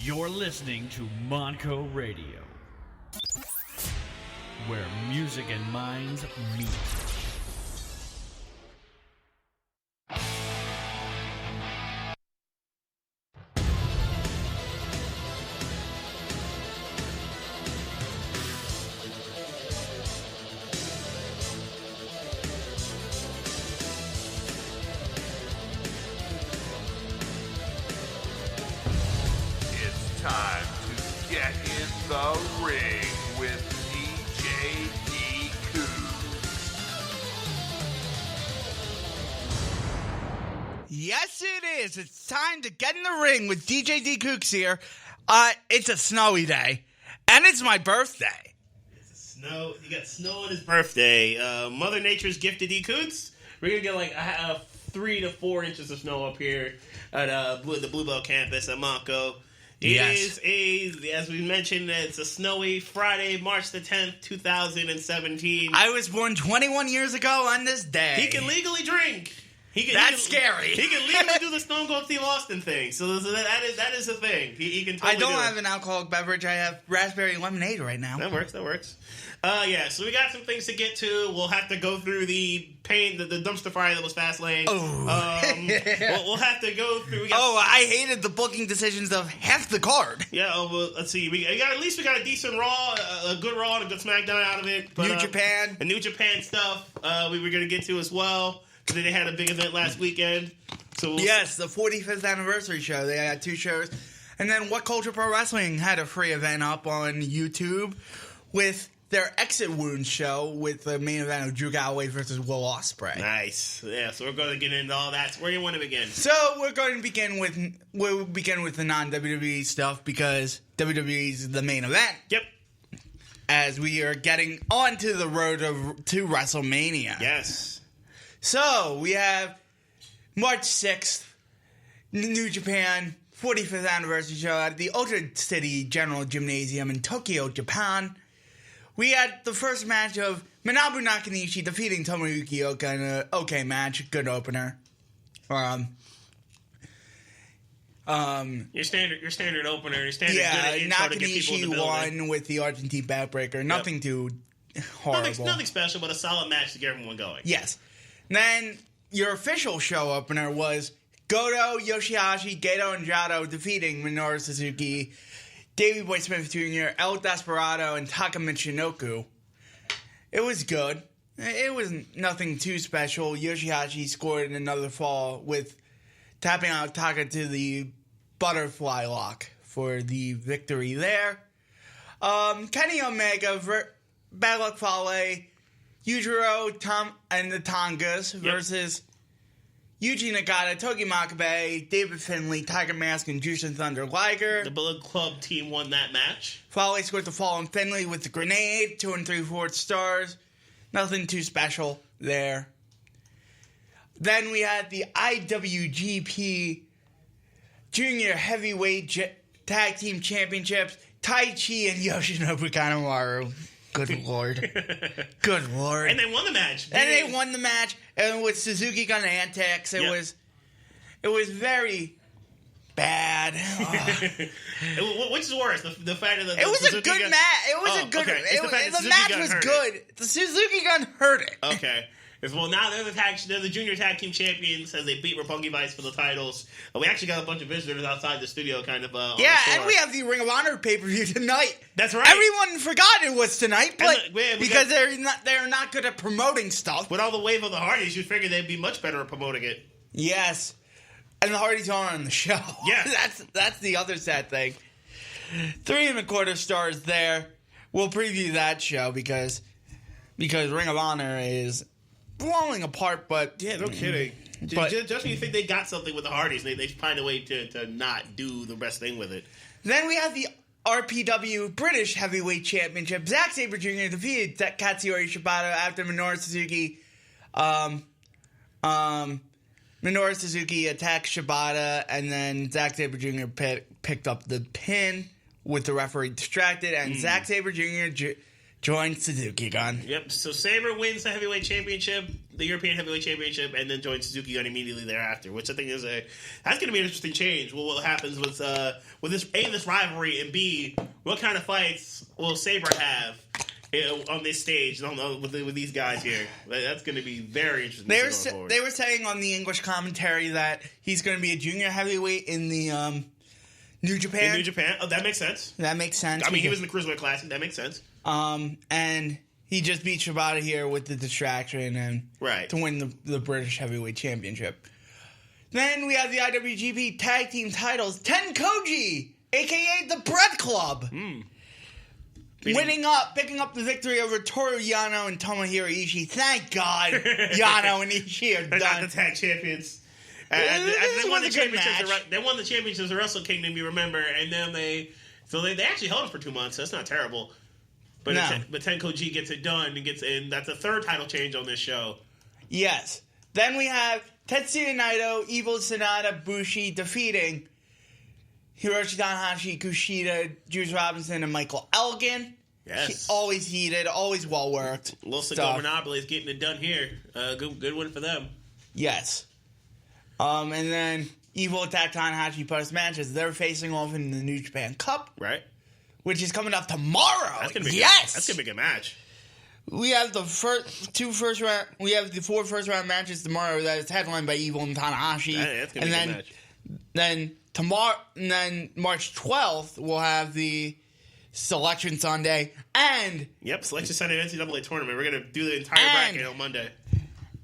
You're listening to Monco Radio, where music and minds meet. Yes, it is. It's time to get in the ring with DJ D. Kooks here. It's a snowy day, and it's my birthday. You got snow on his birthday. Mother Nature's gift to D. Kooks. We're going to get like 3 to 4 inches of snow up here at the Bluebell campus at Monco. It is as we mentioned, it's a snowy Friday, March the 10th, 2017. I was born 21 years ago on this day. He can legally drink. Scary. He can legally do the Stone Cold Steve Austin thing. So that is a thing. He can totally I don't do have it. an alcoholic beverage. I have raspberry lemonade right now. That works. So we got some things to get to. We'll have to go through the dumpster fire that was Fastlane. Oh. We'll have to go through. I hated the booking decisions of half the card. Yeah, let's see. We got a decent Raw, a good Raw and a good SmackDown out of it. But, New Japan. And New Japan stuff we were going to get to as well. Because they had a big event last weekend. So the 45th anniversary show. They had 2 shows. And then What Culture Pro Wrestling had a free event up on YouTube with their Exit Wounds show with the main event of Drew Galloway versus Will Ospreay. Nice. Yeah, so we're going to get into all that. So where do you want to begin? So we'll begin with the non-WWE stuff because WWE is the main event. Yep. As we are getting onto the road to WrestleMania. Yes. So, we have March 6th, New Japan, 45th anniversary show at the Ultra City General Gymnasium in Tokyo, Japan. We had the first match of Manabu Nakanishi defeating Tomoyuki Oka in an okay match, good opener. Your standard opener, your standard good intro to get people in the Nakanishi building. won with the Argentine backbreaker. Nothing too horrible. Nothing special, but a solid match to get everyone going. Yes. Then your official show opener was Goto, Yoshihashi, Gedo, and Jado defeating Minoru Suzuki, Davey Boy Smith Jr., El Desperado, and Taka Michinoku. It was good. It was nothing too special. Yoshihashi scored another fall with tapping out Taka to the butterfly lock for the victory there. Kenny Omega, Bad Luck Fale, Yujiro, Tom, and the Tongas versus Yuji Nagata, Togi Makabe, David Finlay, Tiger Mask, and Jushin Thunder Liger. The Bullet Club team won that match. Fale scored the fall on Finlay with the grenade, 2 3/4 stars. Nothing too special there. Then we had the IWGP Junior Heavyweight Tag Team Championships, Taichi and Yoshinobu Kanemaru. Good Lord. Good Lord. And they won the match. And with Suzuki Gun antics, it was very bad. Which is worse? The fact that it was a good match. It was a good. Okay. The match was good. The Suzuki Gun hurt it. Okay. Well, now they're the junior tag team champions as they beat Roppongi Vice for the titles. We actually got a bunch of visitors outside the studio, kind of. And we have the Ring of Honor pay-per-view tonight. That's right. Everyone forgot it was tonight, but because they're not good at promoting stuff. With all the wave of the Hardys, you'd figure they'd be much better at promoting it. Yes, and the Hardys aren't on the show. Yeah, that's the other sad thing. 3 1/4 stars there. We'll preview that show because Ring of Honor is falling apart, but yeah, no kidding. Just when you think they got something with the Hardys, they find a way to not do the best thing with it. Then we have the RPW British Heavyweight Championship. Zack Sabre Jr. defeated Katsuyori Shibata after Minoru Suzuki attacked Shibata, and then Zack Sabre Jr. picked up the pin with the referee distracted, and Zack Sabre Jr. joins Suzuki-gun. Yep. So Sabre wins the heavyweight championship, the European heavyweight championship, and then joins Suzuki-gun immediately thereafter, which I think is that's going to be an interesting change. What happens with this rivalry, and B, what kind of fights will Sabre have on this stage with these guys here? That's going to be very interesting. They were saying on the English commentary that he's going to be a junior heavyweight in the New Japan. In New Japan, that makes sense. That makes sense. I mean, he was in the Cruiserweight Classic. That makes sense. And he just beat Shibata here with the distraction and right to win the British Heavyweight Championship. Then we have the IWGP Tag Team titles. Tenkoji, a.k.a. the Bread Club. Picking up the victory over Toru Yano and Tomohiro Ishii. Thank God Yano and Ishii are done. Not the tag champions. They won the championships. They won the championships of Wrestle Kingdom, you remember, and then they actually held it for 2 months. So that's not terrible. But Tenkoji gets it done and that's the third title change on this show. Yes. Then we have Tetsuya Naito, Evil Sanada, Bushi defeating Hiroshi Tanahashi, Kushida, Juice Robinson, and Michael Elgin. Yes. Always heated, always well worked. Los Ingobernables getting it done here. Good win for them. Yes. And then Evil attacked Tanahashi post matches. They're facing off in the New Japan Cup. Right. Which is coming up tomorrow. That's gonna be that's gonna be a good match. We have the four first round matches tomorrow that is headlined by Evil and Tanahashi. That's gonna be a good match. Then tomorrow, and then March 12th, we'll have the Selection Sunday and Selection Sunday NCAA tournament. We're gonna do the entire bracket on Monday.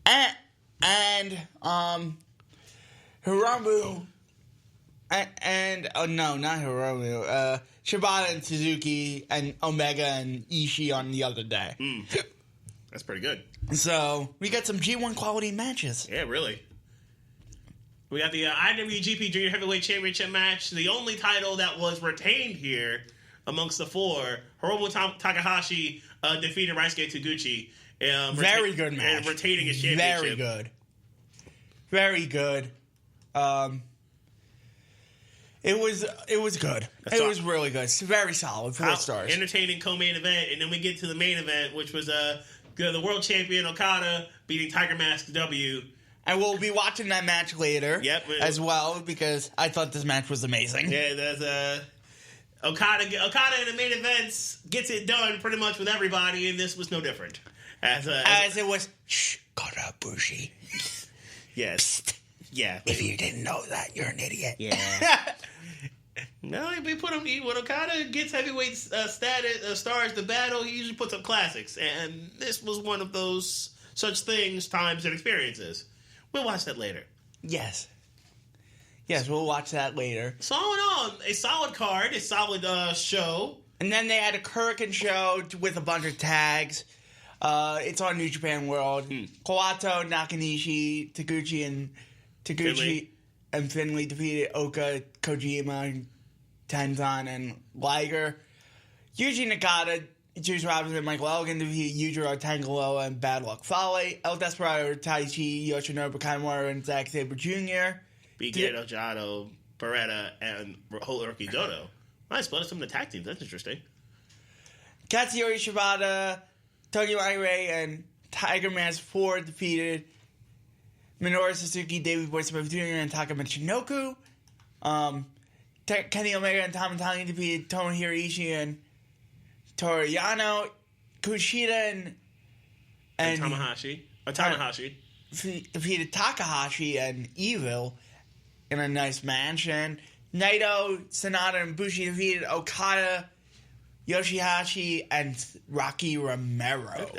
And Hiromu not Hiromu. Shibata and Suzuki and Omega and Ishii on the other day. That's pretty good. So we got some G1 quality matches. Yeah, really. We got the IWGP Junior Heavyweight Championship match. The only title that was retained here amongst the four. Hiromu Takahashi defeated Ryusuke Taguchi. Very good match. And retaining his championship. Very good. Very good. It was good. It was really good. It's very solid. 4 stars. Entertaining co-main event, and then we get to the main event, which was the world champion Okada beating Tiger Mask W. And we'll be watching that match later as well, because I thought this match was amazing. Yeah, there's Okada in the main events gets it done pretty much with everybody, and this was no different. As it was, shh, Kota Ibushi. Yes. Psst. Yeah. If you didn't know that, you're an idiot. Yeah. No, we put him. When Okada gets heavyweight stars to battle, he usually puts up classics, and this was one of those such things, times, and experiences. We'll watch that later. Yes, we'll watch that later. So all in all, a solid card, a solid show. And then they had a Kurikan show with a bunch of tags. It's on New Japan World. Kawato, Nakanishi, Taguchi and Finley defeated Oka, Kojima, Tenzan, and Liger. Yuji Nakata, Juice Robinson, and Michael Elgin defeated Yujiro Tangaloa and Bad Luck Fale. El Desperado, Taichi, Yoshinobu Kanemaru, and Zack Sabre Jr. Beat Gedo Jado, Beretta, and Hiroki Goto. I split some of the tag teams. That's interesting. Katsuyori Shibata, Togi Rai, and Tiger Mask 4 defeated Minoru Suzuki, Davey Boy Smith Jr., and Taka Michinoku. Kenny Omega and Tamatani defeated Tomohiro Ishii and Toru Yano. Kushida and Tanahashi defeated Takahashi and Evil in a nice match. And Naito, Sanada, and Bushi defeated Okada, Yoshihashi, and Rocky Romero.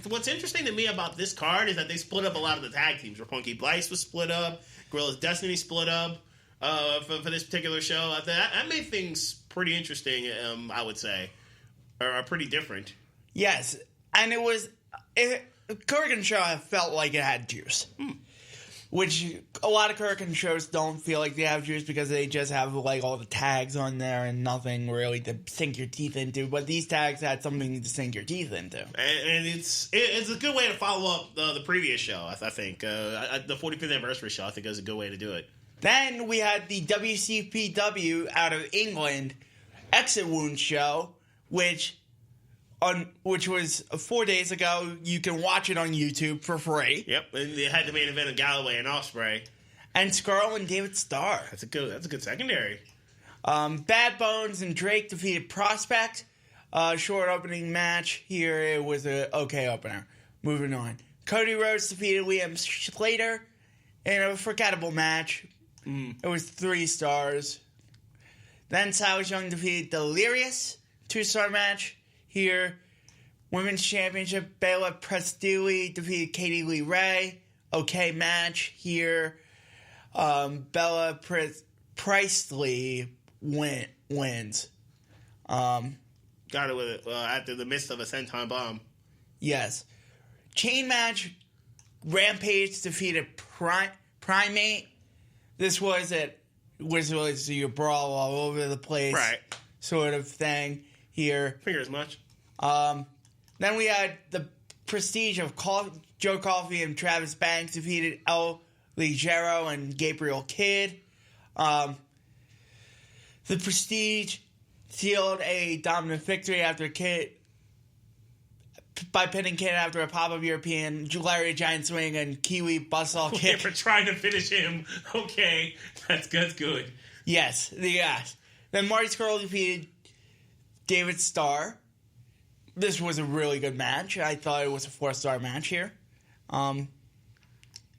What's interesting to me about this card is that they split up a lot of the tag teams. Roppongi Vice was split up. Gorilla's Destiny split up for this particular show. That made things pretty interesting, I would say. Or pretty different. Yes. And Kurikan show felt like it had juice. Which a lot of Kurikan shows don't feel like they have juice because they just have like all the tags on there and nothing really to sink your teeth into. But these tags had something to sink your teeth into. And it's a good way to follow up the previous show, I think. The 45th anniversary show, I think, is a good way to do it. Then we had the WCPW out of England Exit Wound show, which which was 4 days ago. You can watch it on YouTube for free. Yep, and they had the main event of Galloway and Ospreay. And Scarl and David Starr. That's a good secondary. Bad Bones and Drake defeated Prospect. Short opening match here. It was a okay opener. Moving on. Cody Rhodes defeated Liam Slater in a forgettable match. It was 3 stars. Then Silas Young defeated Delirious. 2-star match here. Women's Championship, Bela Prestilli defeated Katie Lee Ray. Okay match here. Bella Priestley wins. Got it with it after the midst of a senton bomb. Yes. Chain match, Rampage defeated Primate. This was your brawl all over the place. Right. Sort of thing here. Figure as much. Then we had the Prestige of Joe Coffey and Travis Banks defeated El Ligero and Gabriel Kidd. The Prestige sealed a dominant victory by pinning Kidd after a pop-up European Lariat Giant Swing and Kiwi Buzzsaw Kick. Okay, for trying to finish him. Okay, that's good. Yes. Then Marty Scurll defeated David Starr. This was a really good match. I thought it was a 4-star match here.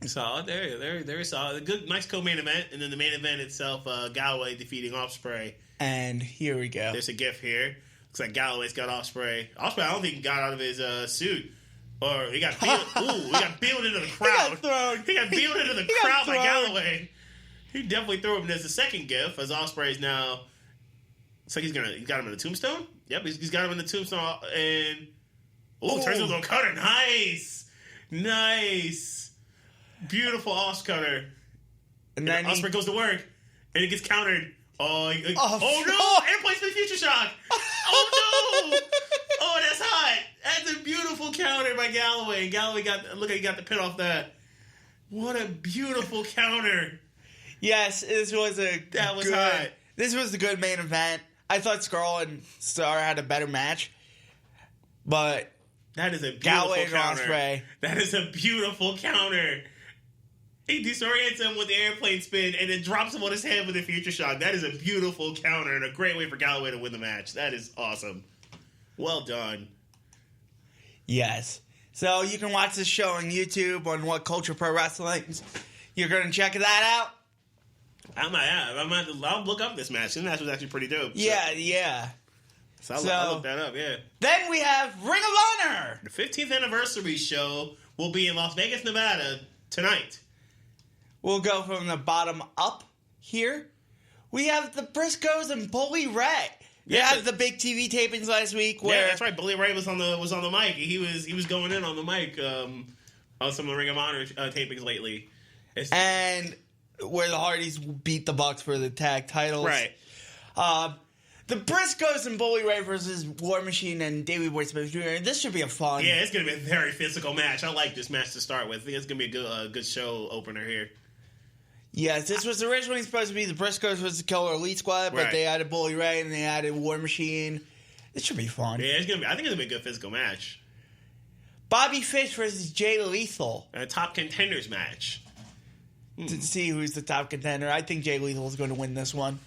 Solid. Very solid. A good, nice co-main event, and then the main event itself, Galloway defeating Ospreay. And here we go. There's a gif here. Looks like Galloway's got Ospreay. Ospreay, I don't think he got out of his suit. Or he got beeled into the crowd. He got beeled into the crowd by Galloway. He definitely threw him. There's a second gif as Ospreay's now. It's like he's got him in the tombstone. Yep, he's got him in the tombstone, and turns into a cutter. Nice, beautiful Os cutter. And then Ospreay goes to work, and it gets countered. Oh no! Airplane spin future shock. Oh no! Oh, that's hot. That's a beautiful counter by Galloway. And Galloway got the pin off that. What a beautiful counter. Yes, that was hot. This was a good main event. I thought Scurll and Starr had a better match, but that is a beautiful Galloway counter. And Ospreay. That is a beautiful counter. He disorients him with the airplane spin and then drops him on his head with a future shock. That is a beautiful counter and a great way for Galloway to win the match. That is awesome. Well done. Yes. So you can watch this show on YouTube on What Culture Pro Wrestling. You're going to check that out? I'll look up this match. This match was actually pretty dope. Yeah. So I'll look that up, yeah. Then we have Ring of Honor. The 15th anniversary show will be in Las Vegas, Nevada tonight. We'll go from the bottom up here. We have the Briscoes and Bully Ray. They had the big TV tapings last week. Where that's right. Bully Ray was on the mic. He was going in on the mic on some of the Ring of Honor tapings lately. And where the Hardys beat the Bucks for the tag titles. Right. The Briscoes and Bully Ray versus War Machine and Davey Boy Smith Jr. This should be a fun. Yeah, it's going to be a very physical match. I like this match to start with. I think it's going to be a good show opener here. Yes, this was originally supposed to be the Briscoes versus the Killer Elite Squad, but they added Bully Ray and they added War Machine. This should be fun. Yeah, I think it's going to be a good physical match. Bobby Fish versus Jay Lethal. A top contenders match. To see who's the top contender. I think Jay Lethal is going to win this one.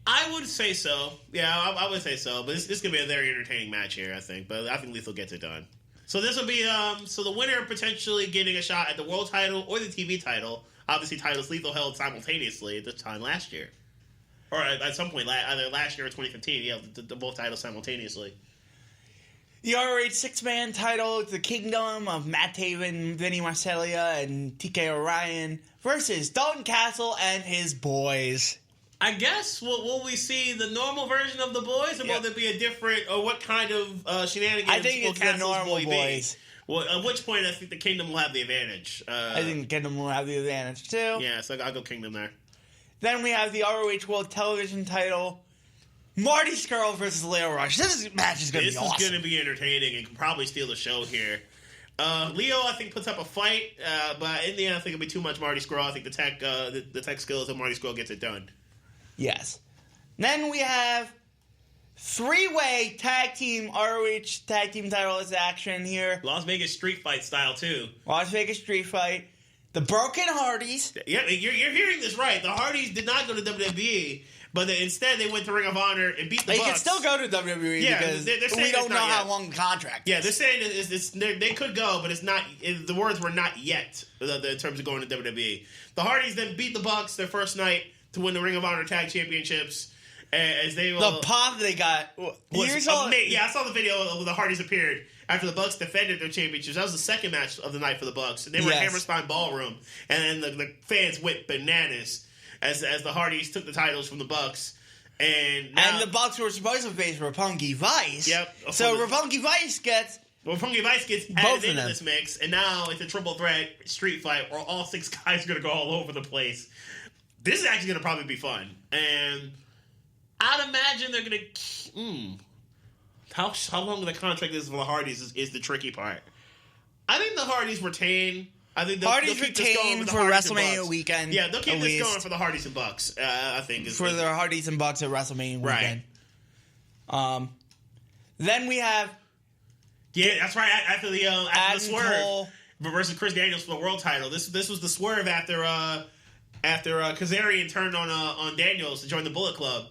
I would say so. Yeah, I would say so. But this is going to be a very entertaining match here, I think. But I think Lethal gets it done. So this will be so the winner potentially getting a shot at the world title or the TV title. Obviously, titles Lethal held simultaneously at this time last year. Or at some point, either last year or 2015, yeah, the both titles simultaneously. The ROH 6-man title, the Kingdom of Matt Taven, Vinny Marcellia, and TK Orion versus Dalton Castle and his boys. I guess, will we see the normal version of the boys, or will there be a different, or what kind of shenanigans I think will it's Castle's the normal boy boys. Be? Well, at which point I think the Kingdom will have the advantage. I think the Kingdom will have the advantage, too. Yeah, so I'll go Kingdom there. Then we have the ROH World Television title, Marty Scurll versus Leo Rush. This match is going to be awesome. This is going to be entertaining and can probably steal the show here. Leo, I think, puts up a fight, but in the end, I think it'll be too much Marty Scurll. I think the tech skills of Marty Scurll gets it done. Yes. Then we have three-way tag team ROH tag team titles action here. Las Vegas street fight style, too. Las Vegas street fight. The Broken Hardys. Yeah, you're hearing this right. The Hardys did not go to WWE, but instead they went to Ring of Honor and beat the They Bucks. can still go to WWE because they're saying we don't know not how yet. long the contract Yeah, is. they're saying they could go, but it's not. The words were not yet in terms of going to WWE. The Hardys then beat the Bucks their first night to win the Ring of Honor Tag Championships. As they The pop they got. was Here's all. amazing. Yeah, I saw the video of the Hardys appeared after the Bucks defended their championships. That was the second match of the night for the Bucks. And they were at Hammerstein Ballroom, and then the fans went bananas as the Hardys took the titles from the Bucks. And the Bucks were supposed to face Roppongi Vice. Yep. So Roppongi Vice gets. Roppongi Vice gets Both added of into them. this mix, and now it's a triple threat street fight where all six guys are going to go all over the place. This is actually going to probably be fun. And I'd imagine they're going to... How long the contract is for the Hardys is the tricky part. I think the Hardys retain. I think Hardys they'll keep this going retain with the for Hardys and WrestleMania Bucks. weekend. Yeah, they'll keep at this least. going for the Hardys and Bucks. I think For the Hardys and Bucks at WrestleMania Right. weekend. Then we have Yeah, that's right. After the Adam swerve Cole versus Chris Daniels for the world title. This was the swerve after Kazarian turned on Daniels to join the Bullet Club,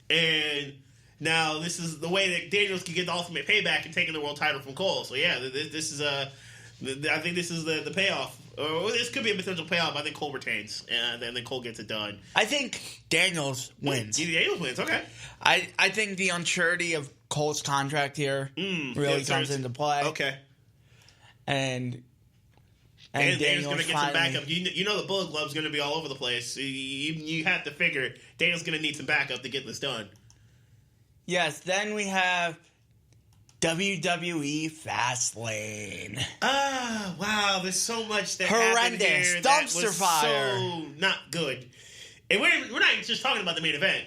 and now this is the way that Daniels can get the ultimate payback and taking the world title from Cole. So yeah, this is I think this is the payoff. Or this could be a potential payoff. I think Cole retains, and then Cole gets it done. I think Daniels wins. Daniels wins. Okay. I think the unsurety of Cole's contract here really comes into play. Okay. And Daniels Daniels going to get finally, some backup. You know the Bullet Club's going to be all over the place. You have to figure Daniels going to need some backup to get this done. Yes, then we have WWE Fastlane. Wow, there's so much that Horrendous. happened here that Dumpster was fire. so not good. And we're not just talking about the main event.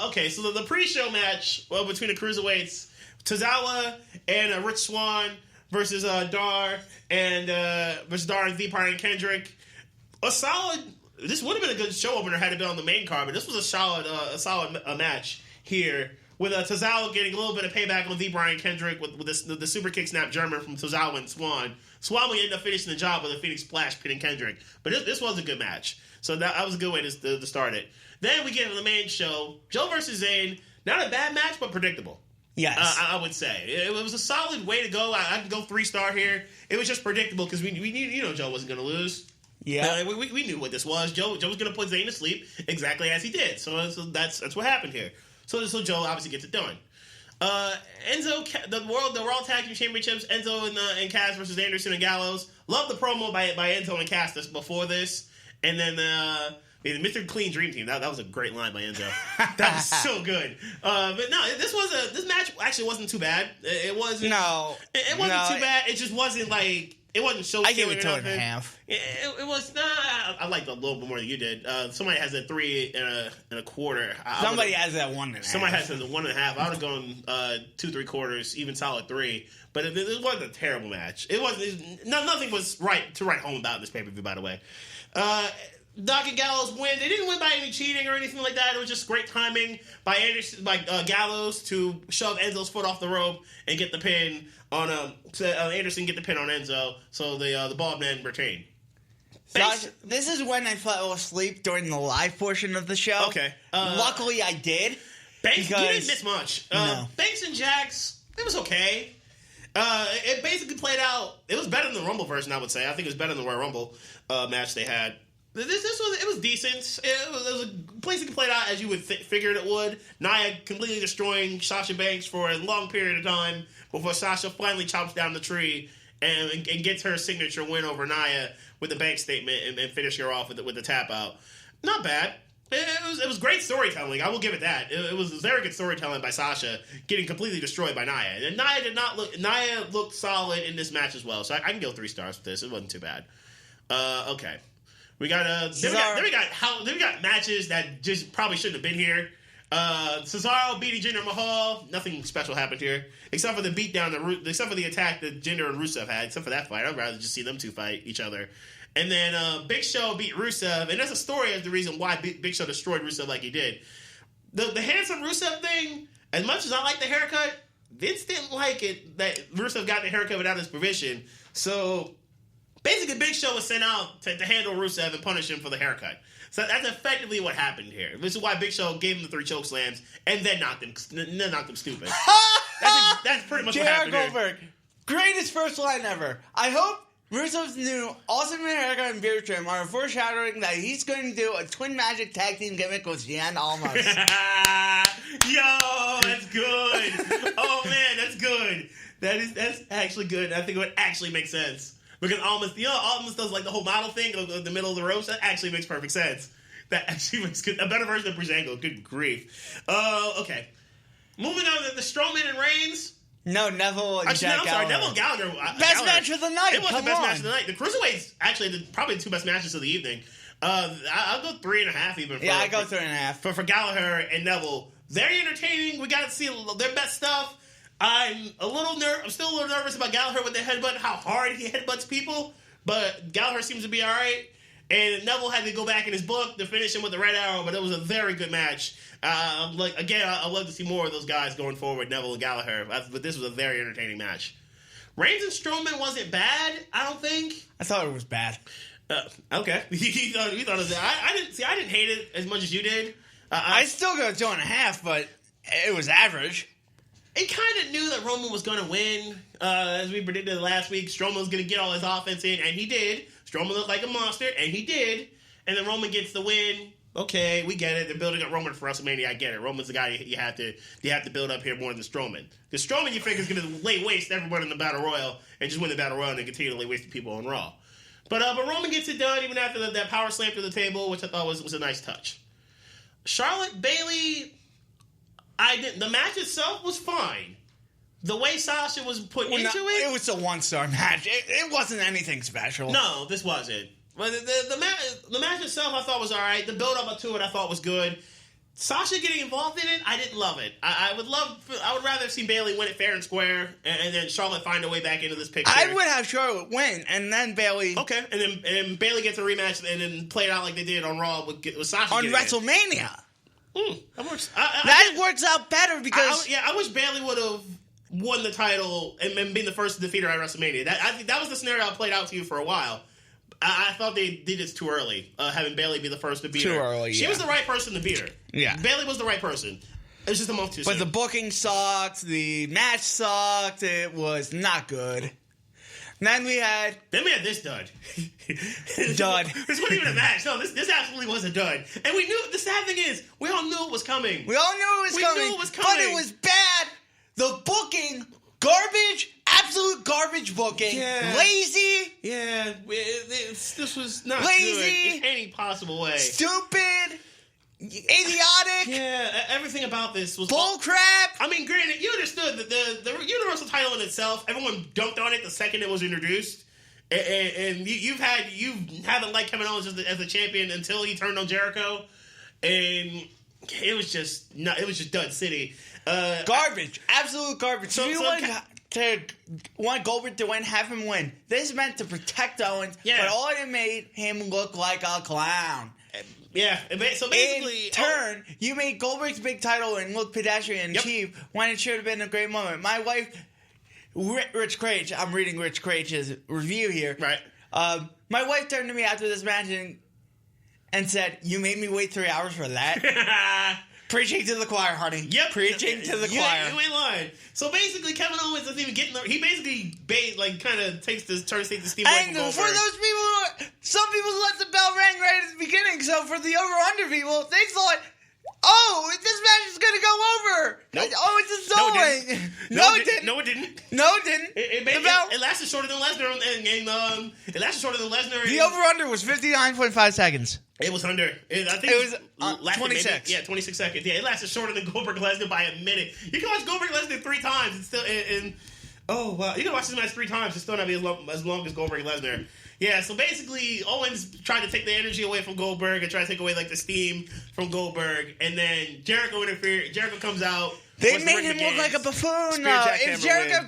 Okay, so the pre-show match between the cruiserweights, Tozawa and Rich Swann versus Dar and V-Party and Kendrick. A solid. This would have been a good show opener had it been on the main card, but this was a solid match here. With Tozawa getting a little bit of payback on V-Brian Kendrick with the super kick snap German from Tozawa and Swann. Swann would end up finishing the job with a Phoenix Splash pinning Kendrick. But this was a good match. So that was a good way to start it. Then we get to the main show. Joe versus Zayn. Not a bad match, but predictable. Yes. I would say. It was a solid way to go. I can go 3-star here. It was just predictable because we knew Joe wasn't going to lose. Yeah. We knew what this was. Joe was going to put Zayn to sleep exactly as he did. So that's what happened here. So Joe obviously gets it done. Enzo, the Raw Tag Team Championships, Enzo and Cass versus Anderson and Gallows. Love the promo by Enzo and Cass before this. And then the Mr. Clean Dream Team. That was a great line by Enzo. That was so good. But no, this match actually wasn't too bad. It wasn't. No. It wasn't too bad. It just wasn't like. It wasn't so. I give it or 2.5. nothing. It was I liked it a little bit more than you did. Somebody has a 3 and a quarter. Somebody has that 1.5. Somebody has a 1.5. I would have gone 2 3/4, even solid 3. But it wasn't a terrible match. It wasn't. Nothing was right to write home about in this pay-per-view. By the way, Doc and Gallows win. They didn't win by any cheating or anything like that. It was just great timing by Gallows to shove Enzo's foot off the rope and get the pin on Anderson. Get the pin on Enzo. So the bald man retained. This is when I fell asleep during the live portion of the show. Okay. Luckily, I did. Banks, you didn't miss much. No. Banks and Jax, it was okay. It basically played out. It was better than the Rumble version, I would say. I think it was better than the Royal Rumble match they had. It was decent. It was basically played out as you would figured it would. Nia completely destroying Sasha Banks for a long period of time before Sasha finally chops down the tree and gets her signature win over Nia with the bank statement and finishing her off with the tap out. Not bad. It was great storytelling. I will give it that. It was very good storytelling by Sasha getting completely destroyed by Nia. And Nia looked solid in this match as well. So I can go 3 stars with this. It wasn't too bad. Okay. We got then we got matches that just probably shouldn't have been here. Cesaro beating Jinder Mahal. Nothing special happened here, except for the beatdown, except for the attack that Jinder and Rusev had. Except for that fight, I'd rather just see them two fight each other. And then Big Show beat Rusev, and there's a story as the reason why Big Show destroyed Rusev like he did. The handsome Rusev thing, as much as I like the haircut, Vince didn't like it that Rusev got the haircut without his permission. So basically, Big Show was sent out to handle Rusev and punish him for the haircut. So that's effectively what happened here. This is why Big Show gave him the 3 choke slams and then knocked him stupid. That's pretty much what happened Goldberg, greatest first line ever. I hope Rusev's new awesome haircut and beard trim are foreshadowing that he's going to do a twin magic tag team gimmick with Jan Almas. Yo, that's good. Oh man, that's good. That's actually good. I think it would actually make sense. Because Almas does like the whole model thing in the middle of the ropes. That actually makes perfect sense. That actually makes a better version of Breezango. Good grief. Okay. Moving on to the Strowman and Reigns. No, Neville and Jack Gallagher. Neville Gallagher. Best match of the night. It was the best match of the night. The Cruiserweights actually probably the 2 best matches of the evening. I'll go 3.5 even. Yeah, I go 3.5. For Gallagher and Neville. Very entertaining. We got to see their best stuff. I'm still a little nervous about Gallagher with the headbutt, how hard he headbutts people, but Gallagher seems to be all right. And Neville had to go back in his book to finish him with the red arrow, but it was a very good match. I'd love to see more of those guys going forward, Neville and Gallagher, but this was a very entertaining match. Reigns and Strowman wasn't bad, I don't think. I thought it was bad. Okay. you thought it was bad. I didn't hate it as much as you did. I still go 2.5, but it was average. It kind of knew that Roman was going to win. As we predicted last week, Strowman was going to get all his offense in, and he did. Strowman looked like a monster, and he did. And then Roman gets the win. Okay, we get it. They're building up Roman for WrestleMania. I get it. Roman's the guy you have to build up here more than Strowman. Because Strowman, you think, is going to lay waste everyone in the Battle Royal and just win the Battle Royal and then continue to lay waste to people on Raw. But Roman gets it done even after that power slam to the table, which I thought was a nice touch. Charlotte Bayley... The match itself was fine. The way Sasha was put into it... It was a 1-star match. It wasn't anything special. No, this wasn't. But the match itself I thought was alright. The build-up to it I thought was good. Sasha getting involved in it, I didn't love it. I would rather have seen Bayley win it fair and square, and then Charlotte find a way back into this picture. I would have Charlotte win, and then Bayley... Okay, and then Bayley gets a rematch, and then play it out like they did on Raw with Sasha on WrestleMania. That works out better because... I wish Bayley would have won the title and been the first to defeat her at WrestleMania. I think that was the scenario I played out to you for a while. I thought they did this too early, having Bayley be the first to beat her. Too early, She was the right person to beat her. Yeah. Bayley was the right person. It was just a month too soon. But the booking sucked. The match sucked. It was not good. Then we had this dud. Dud. This wasn't even a match. No, this absolutely was a dud. And we knew, the sad thing is, we all knew it was coming. We all knew it was coming. But it was bad. The booking, garbage, absolute garbage booking. Yeah. Lazy. Yeah, this was not lazy, good in any possible way. Stupid. Idiotic. Yeah, everything about this was bull crap. I mean, granted, you understood that the Universal title in itself, everyone dumped on it the second it was introduced, and you haven't liked Kevin Owens as the champion until he turned on Jericho, and it was just dud city. Garbage, absolute garbage. So you want Goldberg to win, have him win. This meant to protect Owens, but all it made him look like a clown. Yeah, so basically... In turn, you made Goldberg's big title and look pedestrian and cheap when it should have been a great moment. My wife, Rich Craich, I'm reading Rich Craich's review here. Right. My wife turned to me after this match and said, "You made me wait 3 hours for that?" Preaching to the choir, honey. Yep. Preaching to the choir. You ain't lying. So basically, Kevin Owens doesn't even get in there. He basically kind of takes this turn to take the steam away from Goldberg. And for those people, some people let the bell ring right at the beginning. So for the over-under people, they thought, oh, this match is going to go over. Nope. Oh, it's stalling. No, it didn't. No, it didn't. No, it didn't. It lasted shorter than Lesnar, and it lasted shorter than Lesnar. The over-under was 59.5 seconds. It was under. It was 26. Maybe, 26 seconds. Yeah, it lasted shorter than Goldberg Lesnar by a minute. You can watch Goldberg Lesnar 3 times and still. Oh wow, you can watch this match 3 times and still not be as long as Goldberg Lesnar. Yeah, so basically Owens tried to take the energy away from Goldberg and try to take away like the steam from Goldberg, and then Jericho interfered. Jericho comes out. They made him look like a buffoon. If Jericho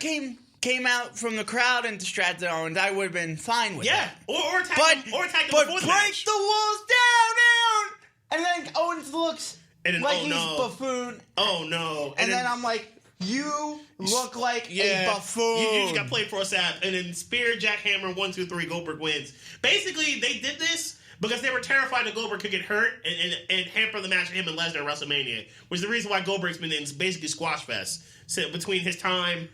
came out from the crowd and distracted Owens, I would have been fine with that. Or attack him before the match. Break the walls down. And then Owens looks And then, like oh he's no. buffoon. Oh no. And then I'm like, you look like a buffoon. You just got played for a sap. And then Spear, Jackhammer, 1, 2, 3, Goldberg wins. Basically, they did this because they were terrified that Goldberg could get hurt and hamper the match of him and Lesnar at WrestleMania, which is the reason why Goldberg's been in basically Squash Fest between his time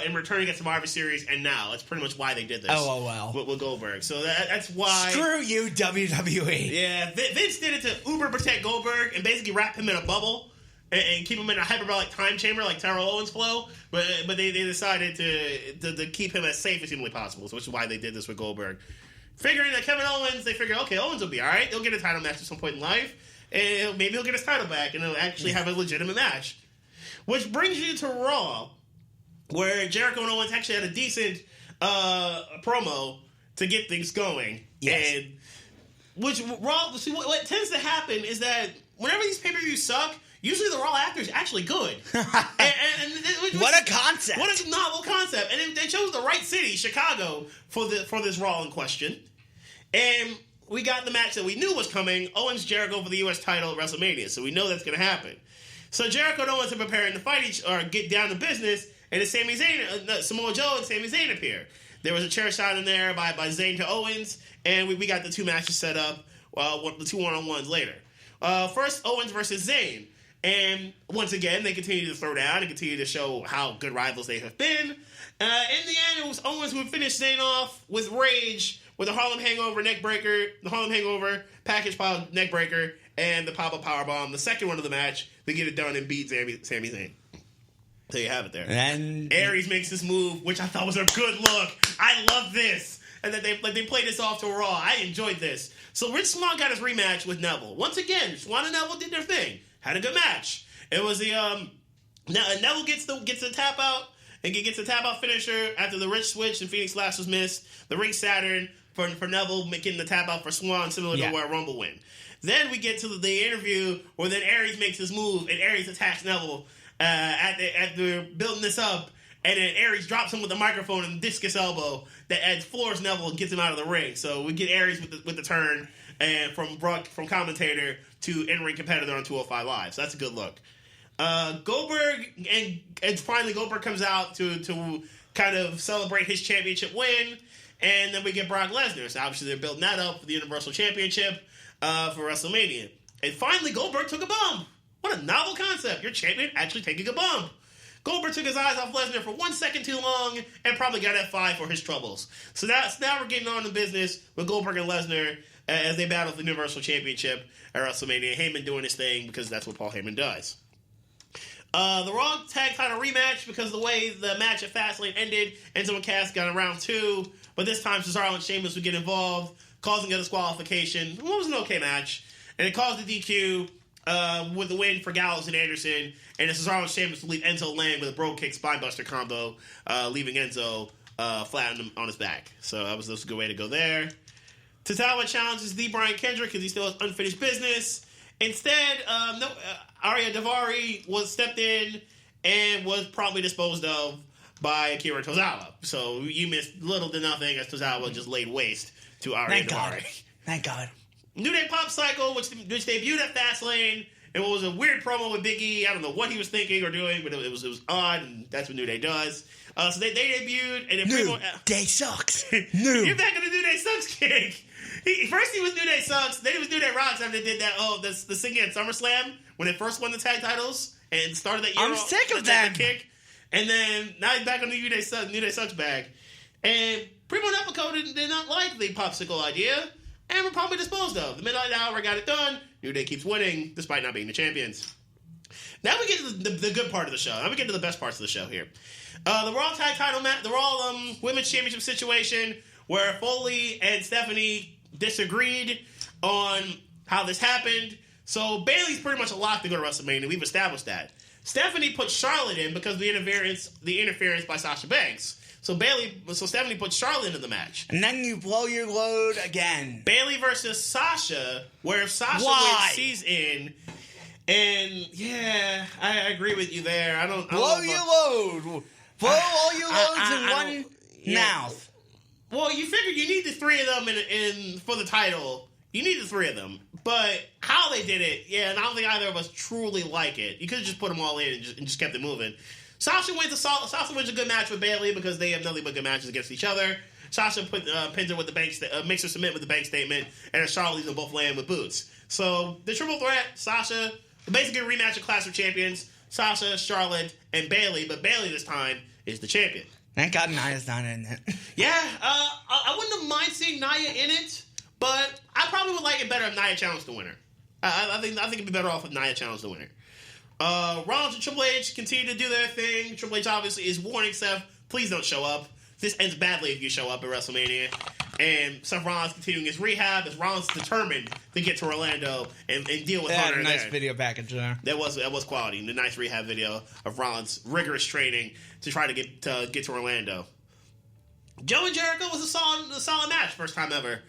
in returning at Survivor Series and now. That's pretty much why they did this. With Goldberg. So that's why. Screw you, WWE. Yeah, Vince did it to uber protect Goldberg and basically wrap him in a bubble and keep him in a hyperbolic time chamber like Terrell Owens' flow. But they decided to keep him as safe as humanly possible, which is why they did this with Goldberg. Figuring that Kevin Owens, they figured, okay, Owens will be all right. They'll get a title match at some point in life, and maybe he'll get his title back, and they'll actually have a legitimate match. Which brings you to Raw, where Jericho and Owens actually had a decent promo to get things going. Yes. And which Raw, see, what tends to happen is that whenever these pay-per-views suck, usually the Raw actor is actually good. What a concept! What a novel concept! And they chose the right city, Chicago, for this Raw in question. And we got the match that we knew was coming: Owens Jericho for the U.S. title at WrestleMania. So we know that's going to happen. So Jericho and Owens are preparing to fight or get down to business, and it's Samoa Joe and Sami Zayn appear. There was a chair shot in there by Zayn to Owens, and we got the two matches set up. The two one-on-ones later. First, Owens versus Zayn. And once again, they continue to throw down and continue to show how good rivals they have been. In the end, it was Owens who finished Zayn off with Rage, with the Harlem Hangover package pile neckbreaker, and the pop-up powerbomb, the second one of the match, to get it done and beat Sami Zayn. There you have it there. And Aries makes this move, which I thought was a good look. I love this. And that they played this off to Raw. I enjoyed this. So Rich Swann got his rematch with Neville. Once again, Swann and Neville did their thing. Had a good match. It was the Neville gets the tap out and gets the tap out finisher after the Rich switch and Phoenix Splash was missed. The ring Saturn for Neville making the tap out for Swann, similar to where Rumble win. Then we get to the interview where then Aries makes his move and Aries attacks Neville at the building this up. And then Aries drops him with the microphone and discus elbow that floors Neville and gets him out of the ring. So we get Aries with the turn and from commentator to in-ring competitor on 205 Live. So that's a good look. Goldberg and finally Goldberg comes out to kind of celebrate his championship win. And then we get Brock Lesnar. So obviously they're building that up for the Universal Championship for WrestleMania. And finally Goldberg took a bump. What a novel concept. Your champion actually taking a bump. Goldberg took his eyes off Lesnar for 1 second too long and probably got F5 for his troubles. So now we're getting on to business with Goldberg and Lesnar as they battle for the Universal Championship at WrestleMania. Heyman doing his thing because that's what Paul Heyman does. The Raw tag title rematch because of the way the match at Fastlane ended. Enzo and Cass got in round 2, but this time Cesaro and Sheamus would get involved, causing a disqualification. It was an okay match, and it caused the DQ with the win for Gallows and Anderson, and Cesaro and Sheamus to leave Enzo laying with a Bro Kick Spinebuster combo, leaving Enzo flat on his back. So that was a good way to go there. Tozawa challenges the Brian Kendrick because he still has unfinished business. Instead, Arya Daivari was stepped in and was probably disposed of by Akira Tozawa. So you missed little to nothing as Tozawa just laid waste to Arya Daivari. Thank God. New Day Pop Cycle, which debuted at Fastlane, and what was a weird promo with Big E. I don't know what he was thinking or doing, but it was odd, and that's what New Day does. So they debuted, and then New Day sucks. You're back in the New Day Sucks kick. First he was New Day Sucks, then he was New Day Rocks after they did that, the singing at SummerSlam, when they first won the tag titles, and started that year I'm sick of that kick. And then, now he's back on the New Day Sucks bag. And Primo and Epico did not like the popsicle idea, and were probably disposed of. The Midnight Hour got it done. New Day keeps winning, despite not being the champions. Now we get to the good part of the show. Now we get to the best parts of the show here. The Raw tag title match, the Raw Women's Championship situation, where Foley and Stephanie disagreed on how this happened. So Bayley's pretty much a lock to go to WrestleMania. We've established that. Stephanie put Charlotte in because of the interference by Sasha Banks. So Stephanie put Charlotte into the match. And then you blow your load again. Bayley versus Sasha, where if Sasha wins, she's in. And yeah, I agree with you there. Blow your load. Blow all your loads in one mouth. Well, you figure you need the three of them in for the title. You need the three of them. But how they did it, and I don't think either of us truly like it. You could have just put them all in and just kept it moving. Sasha wins a good match with Bayley because they have nothing but good matches against each other. Sasha pins her with the makes her submit with the bank statement, and Charlotte leaves them both land with boots. So the triple threat, Sasha, basically a rematch of Clash of Champions, Sasha, Charlotte, and Bayley, but Bayley this time is the champion. Thank God Nia's not in it. Yeah, I wouldn't have mind seeing Nia in it, but I probably would like it better if Nia challenged the winner. I think it'd be better off if Nia challenged the winner. Rollins and Triple H continue to do their thing. Triple H obviously is warning Seth, please don't show up. This ends badly if you show up at WrestleMania. And Seth Rollins continuing his rehab as Rollins is determined to get to Orlando and deal with Hunter. They had a nice there. video package there. That was quality. The nice rehab video of Rollins' rigorous training to try to get to Orlando. Joe and Jericho was a solid match, first time ever.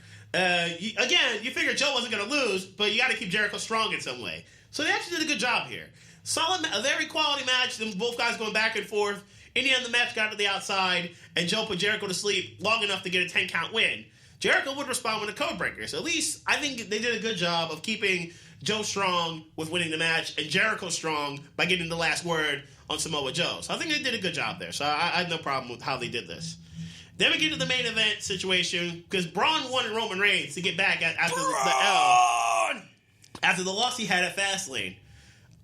You figure Joe wasn't going to lose, but you got to keep Jericho strong in some way. So they actually did a good job here. A very quality match. Them both guys going back and forth. In the end, the match got to the outside, and Joe put Jericho to sleep long enough to get a 10-count win. Jericho would respond with a code breaker. So at least I think they did a good job of keeping Joe strong with winning the match, and Jericho strong by getting the last word on Samoa Joe. So I think they did a good job there. So I had no problem with how they did this. Then we get to the main event situation, because Braun wanted Roman Reigns to get back after the loss he had at Fastlane.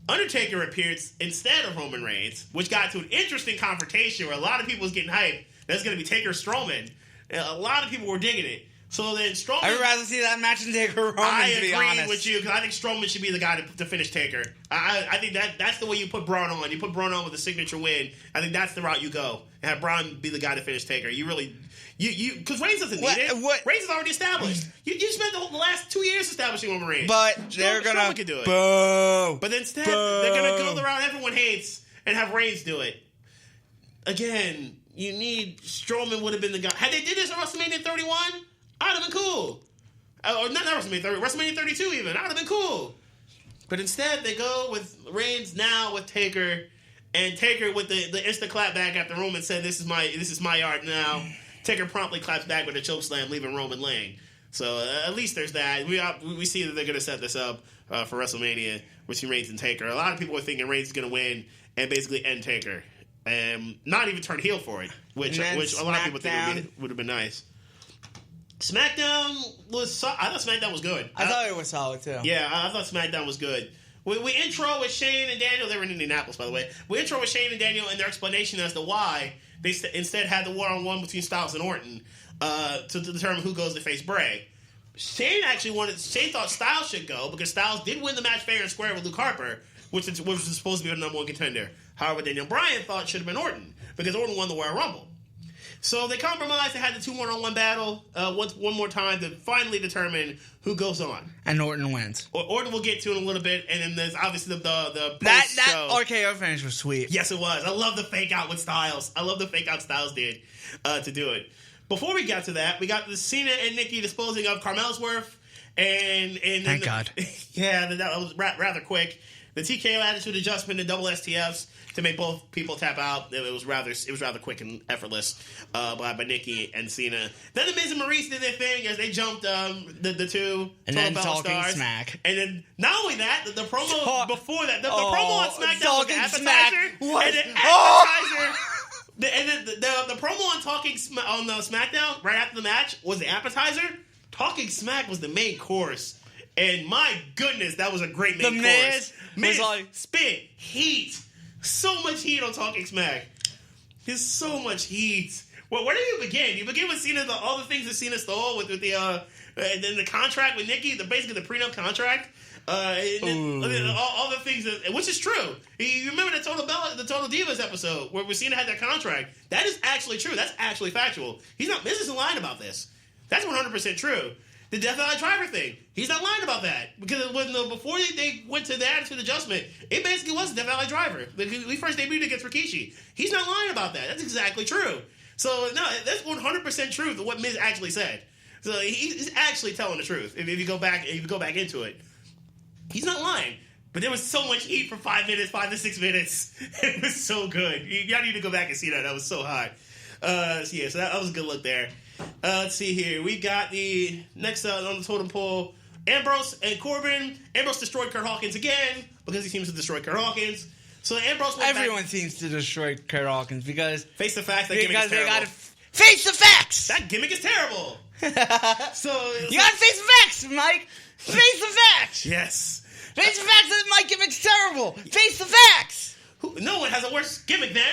Undertaker appeared instead of Roman Reigns, which got to an interesting confrontation where a lot of people was getting hyped. That's going to be Taker Strowman. A lot of people were digging it. So then Strowman... I would rather see that match than Taker Roman, to be honest. I agree with you, because I think Strowman should be the guy to finish Taker. I think that's the way you put Braun on. You put Braun on with a signature win. I think that's the route you go. And have Braun be the guy to finish Taker. You really... Because Reigns doesn't need it. Reigns is already established. You spent the last 2 years establishing Roman Reigns. But they're going to... do it. Boo! But instead, they're going to go the route everyone hates and have Reigns do it. Again, you need... Strowman would have been the guy. Had they did this at WrestleMania 31, I'd have been cool. Or not WrestleMania 30, WrestleMania 32 even. I'd have been cool. But instead, they go with Reigns now with Taker. And Taker with the instant clap back after Roman said, this is my yard now. Taker promptly claps back with a chokeslam, leaving Roman laying. So at least there's that. We see that they're going to set this up for WrestleMania between Reigns and Taker. A lot of people are thinking Reigns is going to win and basically end Taker, and not even turn heel for it, which a lot of people think would have been nice. SmackDown was. I thought SmackDown was good. I thought it was solid too. Yeah, I thought SmackDown was good. We intro with Shane and Daniel. They were in Indianapolis, by the way. We intro with Shane and Daniel and their explanation as to why they instead had the one-on-one between Styles and Orton to determine who goes to face Bray. Shane thought Styles should go because Styles did win the match fair and square with Luke Harper, which was supposed to be the number one contender. However, Daniel Bryan thought it should have been Orton because Orton won the Royal Rumble. So they compromised. They had the 2 one-on-one battle one more time to finally determine who goes on. And Orton wins. Orton will get to in a little bit, and then there's obviously the that post-show. RKO finish was sweet. Yes, it was. I love the fake out with Styles. Styles did to do it. Before we got to that, we got the Cena and Nikki disposing of Carmel's Worth, and thank God. Yeah, that was rather quick. The TKO attitude adjustment and double STFs to make both people tap out. It was rather quick and effortless by Nikki and Cena. Then the Miz and Maurice did their thing as they jumped the two and then Total Battle talking Stars. Smack. And then not only that, the promo before that, the promo on SmackDown was the appetizer. And then the promo on on SmackDown right after the match was the appetizer. Talking Smack was the main course. And my goodness, that was a great main course. Miz spit heat. So much heat on Talking Smack. There's so much heat. Well, where do you begin? You begin with Cena, all the things that Cena stole with the and then the contract with Nikki, basically the prenup contract. And then all the things which is true. You remember the Total Divas episode where Cena had that contract? That is actually true. That's actually factual. Miz isn't lying about this. That's 100% true. The Death Valley Driver thing. He's not lying about that. Because before they went to the attitude adjustment, it basically was the Death Valley Driver. We first debuted against Rikishi. He's not lying about that. That's exactly true. So, no, that's 100% truth of what Miz actually said. So, he's actually telling the truth. If you go back into it. He's not lying. But there was so much heat for 5 to 6 minutes. It was so good. Y'all need to go back and see that. That was so hot. So that was a good look there. Let's see here. We got the next on the totem pole. Ambrose and Corbin. Ambrose destroyed Kurt Hawkins again because he seems to destroy Kurt Hawkins. So Ambrose went Everyone back, seems to destroy Kurt Hawkins because face the facts that gimmick is they terrible. gotta face the facts. That gimmick is terrible. You gotta face the facts, Mike. Face the facts. Yes. Face the facts that my gimmick's terrible. Face the facts. No one has a worse gimmick than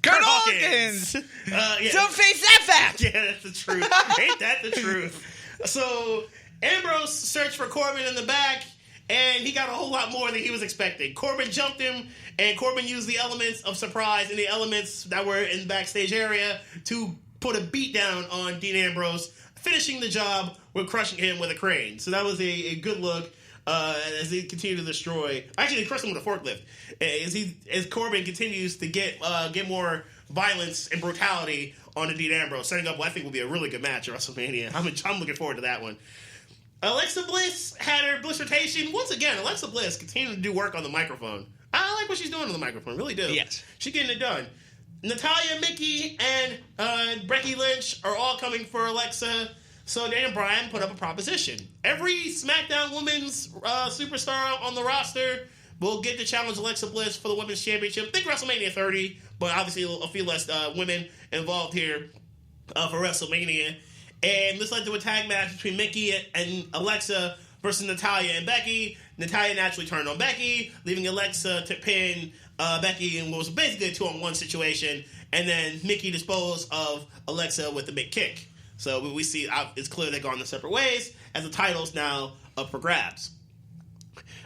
Kurt Hawkins. Yeah. So face that fact. Yeah, that's the truth. Ain't that the truth? So Ambrose searched for Corbin in the back, and he got a whole lot more than he was expecting. Corbin jumped him, and Corbin used the elements of surprise and the elements that were in the backstage area to put a beat down on Dean Ambrose, finishing the job with crushing him with a crane. So that was a good look as he continued to destroy. Actually, they crushed him with a forklift. As Corbin continues to get more violence and brutality on the Dean Ambrose, setting up what I think will be a really good match at WrestleMania. I'm looking forward to that one. Alexa Bliss had her Bliss rotation. Once again, Alexa Bliss continued to do work on the microphone. I like what she's doing on the microphone, really do. Yes. She's getting it done. Natalia, Mickey, and Becky Lynch are all coming for Alexa. So Daniel Bryan put up a proposition. Every SmackDown Women's superstar on the roster will get to challenge Alexa Bliss for the Women's Championship. Think WrestleMania 30, but obviously a few less women involved here for WrestleMania. And this led to a tag match between Mickey and Alexa versus Natalia and Becky. Natalia naturally turned on Becky, leaving Alexa to pin Becky in what was basically a 2-on-1 situation. And then Mickey disposed of Alexa with the big kick. So we see it's clear they're going their separate ways as the title's now up for grabs.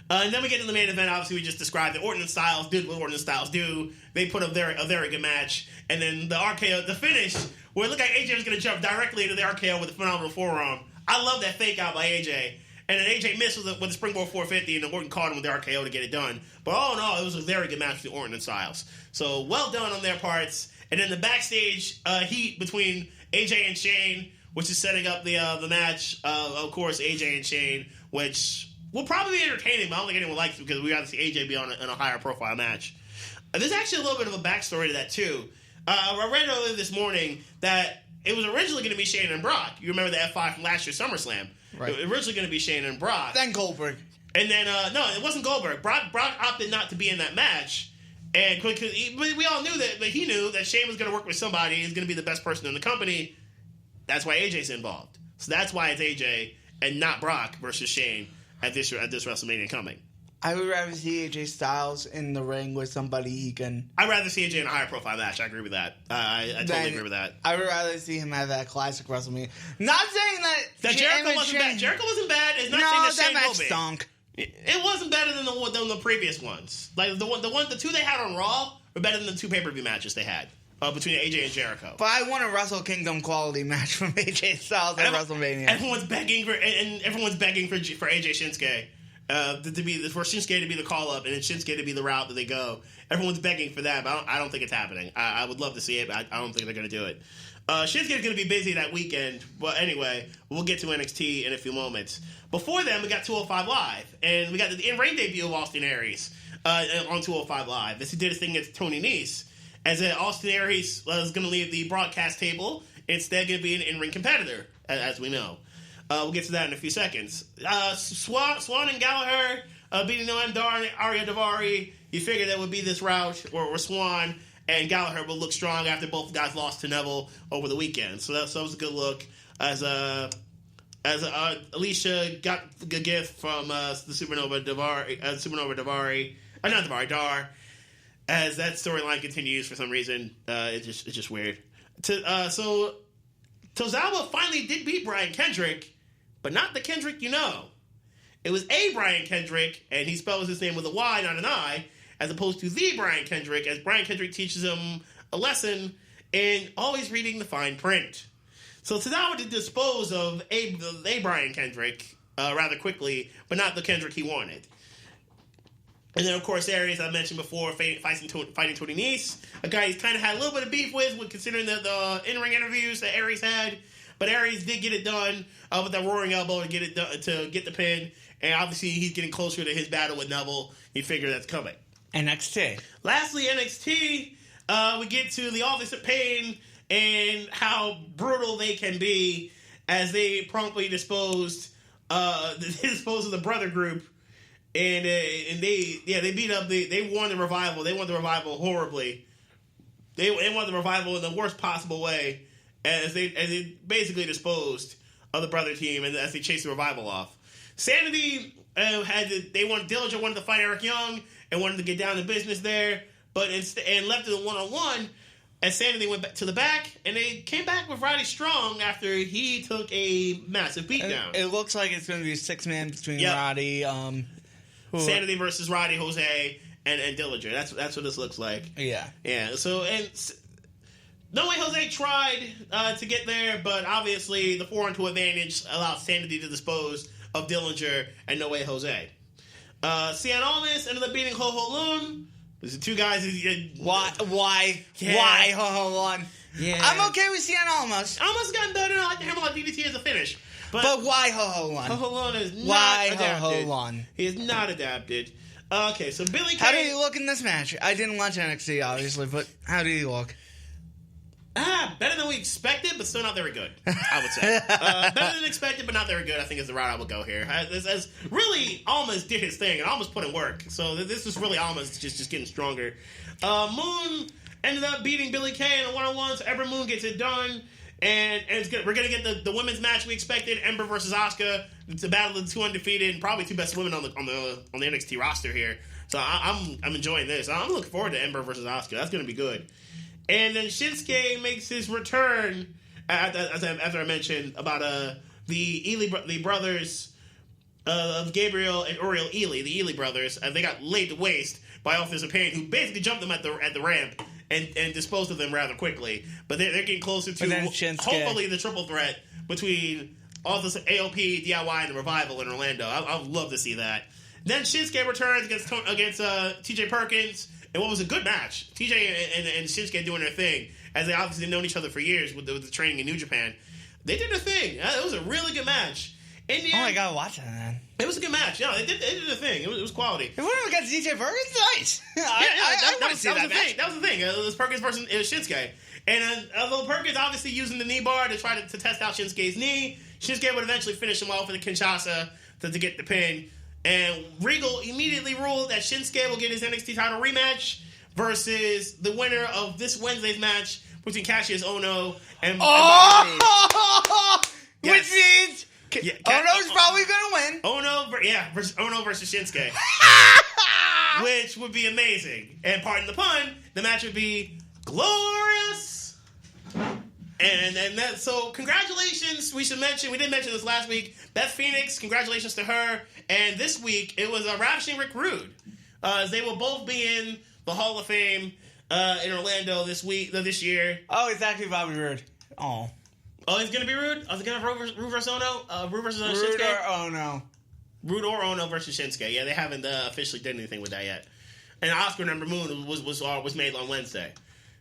And then we get to the main event. Obviously, we just described that Orton and Styles did what Orton and Styles do. They put up a very good match. And then the RKO, the finish, where it looked like AJ was going to jump directly into the RKO with a phenomenal forearm. I love that fake out by AJ. And then AJ missed with the springboard 450, and then Orton caught him with the RKO to get it done. But all in all, it was a very good match between Orton and Styles. So well done on their parts. And then the backstage heat between AJ and Shane, which is setting up the match. Of course, AJ and Shane, which will probably be entertaining, but I don't think anyone likes it because we got to see AJ be on a higher profile match. There's actually a little bit of a backstory to that too. I read earlier this morning that it was originally going to be Shane and Brock. You remember the F5 from last year's SummerSlam? Right. It was originally going to be Shane and Brock. Then Goldberg. And then no, it wasn't Goldberg. Brock opted not to be in that match. And but we all knew that, but he knew that Shane was going to work with somebody. He's going to be the best person in the company. That's why AJ's involved. So that's why it's AJ and not Brock versus Shane at this WrestleMania coming. I would rather see AJ Styles in the ring with somebody he can... I'd rather see AJ in a higher profile match. I agree with that. I totally agree with that. I would rather see him have that classic WrestleMania. Not saying that Jericho wasn't bad. Jericho wasn't bad. It's not saying that Shane match will be. stunk. It wasn't better than the previous ones. Like the two they had on Raw were better than the two pay-per-view matches they had between AJ and Jericho. But I want a Wrestle Kingdom quality match from AJ Styles at WrestleMania. Everyone's begging for AJ Shinsuke. For Shinsuke to be the call up and then Shinsuke to be the route that they go. Everyone's begging for that, but I don't think it's happening. I would love to see it, but I don't think they're going to do it. Shinsuke's going to be busy that weekend, but anyway, we'll get to NXT in a few moments. Before then, we got 205 Live, and we got the in-ring debut of Austin Aries on 205 Live. This did his thing against Tony Nese, as Austin Aries was going to leave the broadcast table, instead going to be an in-ring competitor, as we know. We'll get to that in a few seconds. Swan and Gallagher beating Noam Dar and Arya Daivari. You figured that would be this route where Swan and Gallagher will look strong after both guys lost to Neville over the weekend. So that was a good look. As Alicia got a good gift from the Supernova Daivari, Dar. As that storyline continues for some reason, it's just weird. So Tozawa finally did beat Brian Kendrick, but not the Kendrick you know. It was a Brian Kendrick, and he spells his name with a Y, not an I, as opposed to the Brian Kendrick, as Brian Kendrick teaches him a lesson in always reading the fine print. So Tozawa did dispose of a Brian Kendrick rather quickly, but not the Kendrick he wanted. And then, of course, Aries, I mentioned before, fighting Tony Nese, a guy he's kind of had a little bit of beef with considering the in-ring interviews that Aries had. But Aries did get it done with that roaring elbow to get the pin. And obviously, he's getting closer to his battle with Neville. You figure that's coming. NXT. Lastly, NXT, we get to the Office of Pain and how brutal they can be as they promptly disposed disposed of the brother group, and they beat up they won the Revival. They won the Revival horribly. They won the Revival in the worst possible way, as they basically disposed of the brother team, and as they chased the Revival off. Sanity Dillinger wanted to fight Eric Young and wanted to get down to business there, but and left it a 1-on-1. And Sanity went back to the back, and they came back with Roddy Strong after he took a massive beatdown. It looks like it's going to be a 6-man between Roddy, Sanity versus Roddy, Jose, and Dillinger. That's what this looks like. Yeah. So No Way Jose tried to get there, but obviously the 4-on-2 advantage allowed Sanity to dispose of Dillinger and No Way Jose. Cien Almas ended up beating Ho Ho Lun. There's the two guys. Why? Yeah. Why Ho Ho Lun? Yeah. I'm okay with Cien Almas. Almas gotten better. I like to hammer on DDT as a finish. But why Ho Ho Lun? Ho Ho Lun is not why adapted. Ho Ho Lun? He is not adapted. Okay, so Billy Kay. How did he look in this match? I didn't watch NXT, obviously, but how did he look? Better than we expected, but still not very good, I would say. Better than expected, but not very good, I think is the route I would go here. As really, Almas did his thing, and Almas put in work. So this was really Almas just getting stronger. Moon ended up beating Billy Kay in a 1-on-1, so Ember Moon gets it done. And it's good. We're going to get the women's match we expected, Ember versus Asuka. It's a battle of the two undefeated and probably two best women on the NXT roster here. So I'm enjoying this. I'm looking forward to Ember versus Asuka. That's going to be good. And then Shinsuke makes his return, after I mentioned about the brothers of Gabriel and Oriel Ely, the Ely brothers. They got laid to waste by Authors of Pain, who basically jumped them at the ramp and disposed of them rather quickly. But they're getting closer to hopefully the triple threat between Authors of AOP, DIY, and the Revival in Orlando. I would love to see that. Then Shinsuke returns against TJ Perkins. And what was a good match. TJ and Shinsuke doing their thing, as they obviously have known each other for years with the training in New Japan. They did their thing. It was a really good match. In the end, I gotta watch that, man. It was a good match. Yeah, they did their thing. It was quality. If we would have got TJ Perkins, nice. That was the thing. It was Perkins versus Shinsuke. And although Perkins obviously using the knee bar to try to test out Shinsuke's knee, Shinsuke would eventually finish him off with a Kinshasa to get the pin. And Regal immediately ruled that Shinsuke will get his NXT title rematch versus the winner of this Wednesday's match between Cassius Ohno and Which means Ohno's probably going to win. Versus Ohno versus Shinsuke. Which would be amazing. And pardon the pun, the match would be glorious. So congratulations. We didn't mention this last week. Beth Phoenix, congratulations to her. And this week it was Ravishing Rick Rude. They will both be in the Hall of Fame in Orlando this year. Oh, it's actually Bobby Roode. Oh, it's gonna be Rude. I was gonna have Rude versus Ohno. Rude versus Rude Shinsuke. Or Ohno. Rude or Ohno versus Shinsuke. Yeah, they haven't officially done anything with that yet. And Oscar and Ember Moon was made on Wednesday.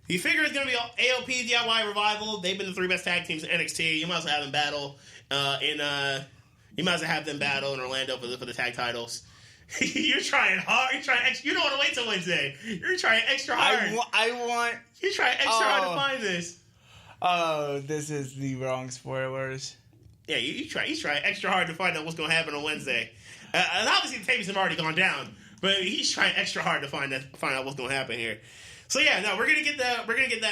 You figure it's going to be AOP, DIY, Revival. They've been the three best tag teams in NXT. You might as well have them battle in Orlando for the tag titles. You're trying hard. You don't want to wait till Wednesday. You're trying extra hard. You're trying extra hard to find this. Oh, this is the wrong spoilers. Yeah, he's trying extra hard to find out what's going to happen on Wednesday. And obviously the tapings have already gone down, but he's trying extra hard to find out what's going to happen here. So yeah, no, we're gonna get that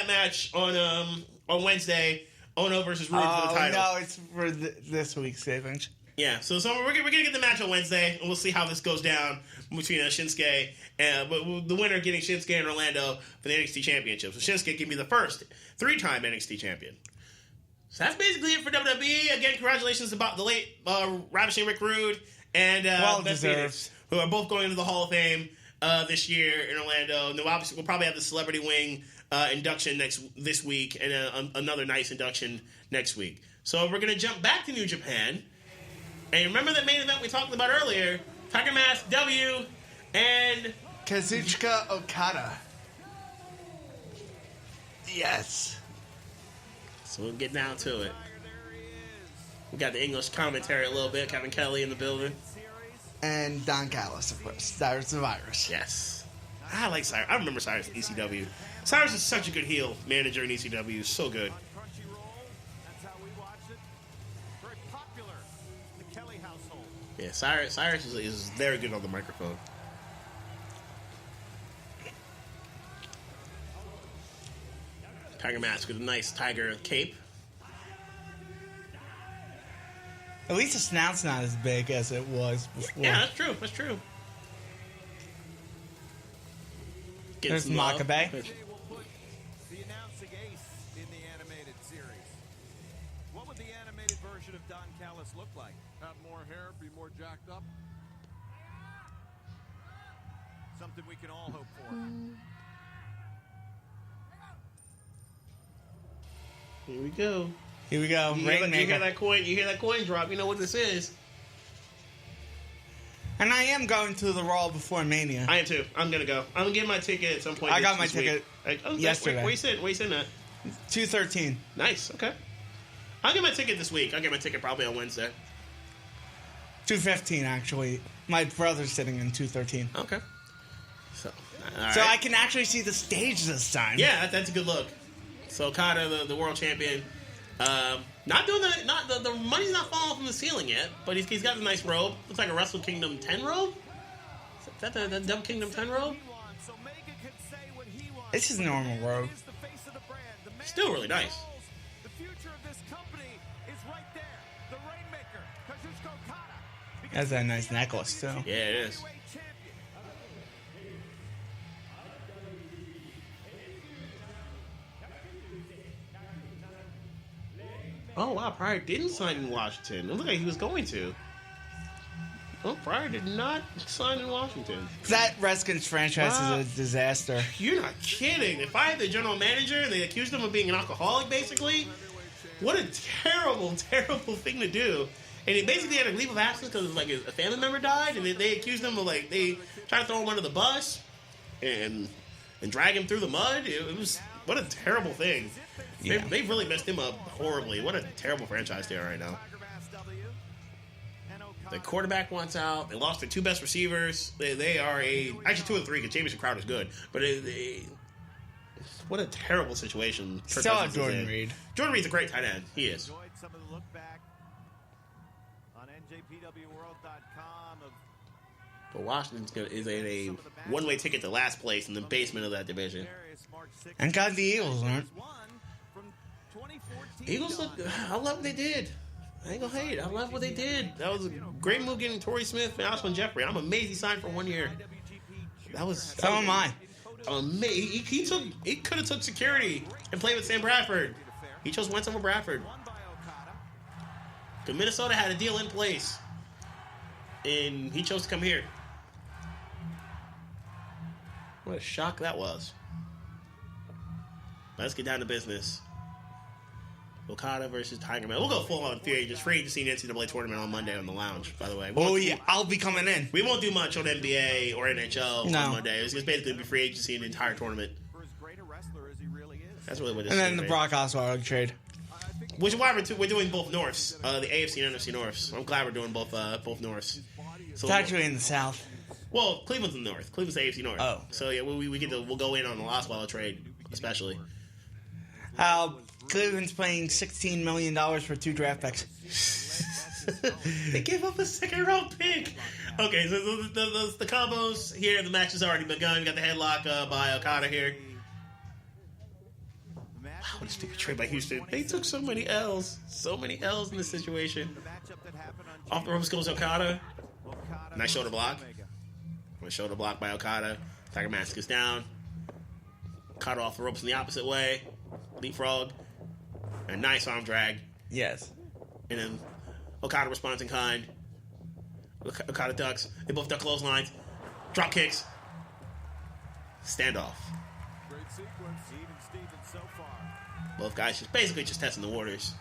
match on Wednesday. Ohno versus Rude for the title. No, it's for this week's savings. Yeah, so we're gonna get the match on Wednesday, and we'll see how this goes down between Shinsuke and the winner getting Shinsuke in Orlando for the NXT Championship. So Shinsuke can be the first 3-time NXT champion. So that's basically it for WWE. Again, congratulations about the late Ravishing Rick Rude and Beth Phoenix, who are both going into the Hall of Fame this year in Orlando. And obviously, we'll probably have the Celebrity Wing induction this week and another nice induction next week. So we're going to jump back to New Japan. And remember that main event we talked about earlier? Tiger Mask W and Kazuchika Okada. Yes. So we'll get down to it. We got the English commentary a little bit. Kevin Kelly in the building. And Don Callis, of course. Cyrus the Virus. Yes. I like Cyrus. I remember Cyrus in ECW. Cyrus is such a good heel manager in ECW. So good. Yeah, Cyrus is very good on the microphone. Tiger Mask with a nice tiger cape. At least the snout's not as big as it was before. Yeah, that's true. That's true. There's Makabe. The announcing ace in the animated series. What would the animated version of Don Callis look like? Have more hair, be more jacked up. Something we can all hope for. Here we go. Here we go. You hear that coin? You hear that coin drop? You know what this is. And I am going to the Raw before Mania. I am too. I'm gonna go. I'm gonna get my ticket at some point. I got my this week. ticket yesterday. Where you sitting at? 213. Nice. Okay. I'll get my ticket this week. I'll get my ticket probably on Wednesday. 215 actually. My brother's sitting in 213. Okay. So. So I can actually see the stage this time. Yeah, that's a good look. So Okada, the world champion, not doing the money's not falling from the ceiling yet, but he's got a nice robe. Looks like a Wrestle Kingdom 10 robe. Is that the Double Kingdom 10 robe? It's his normal robe. Still really nice. The future of this company is right there. The Rainmaker, Kazuchika Okada. That's a nice necklace too. Yeah, it is. Oh, wow, Pryor didn't sign in Washington. It looked like he was going to. Oh, Pryor did not sign in Washington. That Redskins franchise is a disaster. You're not kidding. They fired the general manager and they accused him of being an alcoholic, basically. What a terrible, terrible thing to do. And he basically had a leave of absence because like a family member died, and they accused him of like they tried to throw him under the bus and drag him through the mud. It was what a terrible thing. Yeah. They really messed him up horribly. What a terrible franchise they are right now. The quarterback wants out. They lost their two best receivers. They are actually 2 of 3 because Jamison Crowder's good, but what a terrible situation. Still Jordan Reed. Jordan Reed's a great tight end. He is. Some of the look back on NJPWWorld.com of But Washington's is a one-way ticket to last place in the basement of that division. And God, the Eagles aren't. Eagles look. I love what they did. I ain't gonna hate. I love what they did. That was a great move getting Torrey Smith and Alshon Jeffrey. I'm amazed he signed for 1 year. So am I. Amazing. He could have took security and played with Sam Bradford. He chose Wentz over Bradford. Because Minnesota had a deal in place, and he chose to come here. What a shock that was. Let's get down to business. Okada versus Tiger Man. We'll go full on free agency in the NCAA tournament on Monday on the lounge, by the way. I'll be coming in. We won't do much on NBA or NHL on Monday. It's basically be free agency in the entire tournament. for as great a wrestler as he really is. That's really what it is. And then the Brock Osweiler trade. Which is why we're doing both Norths, the AFC and NFC Norths. I'm glad we're doing both Norths. So It's actually in the South. well, Cleveland's in the North. Cleveland's the AFC North. Oh. So yeah, we'll go in on the Osweiler trade, especially. Cleveland's paying $16 million for 2 draft picks. They gave up a 2nd-round pick. Okay, so the combos here, the match has already begun. We got the headlock by Okada here. Wow, what a stupid trade by Houston. They took so many L's. So many L's in this situation. Off the ropes goes Okada. Nice shoulder block. Shoulder block by Okada. Tiger Mask is down. Okada off the ropes in the opposite way. Leapfrog. A nice arm drag. Yes. And then Okada responds in kind. Okada ducks. They both duck clotheslines. Drop kicks. Standoff. Great sequence, even Stevens so far. Both guys basically just testing the waters.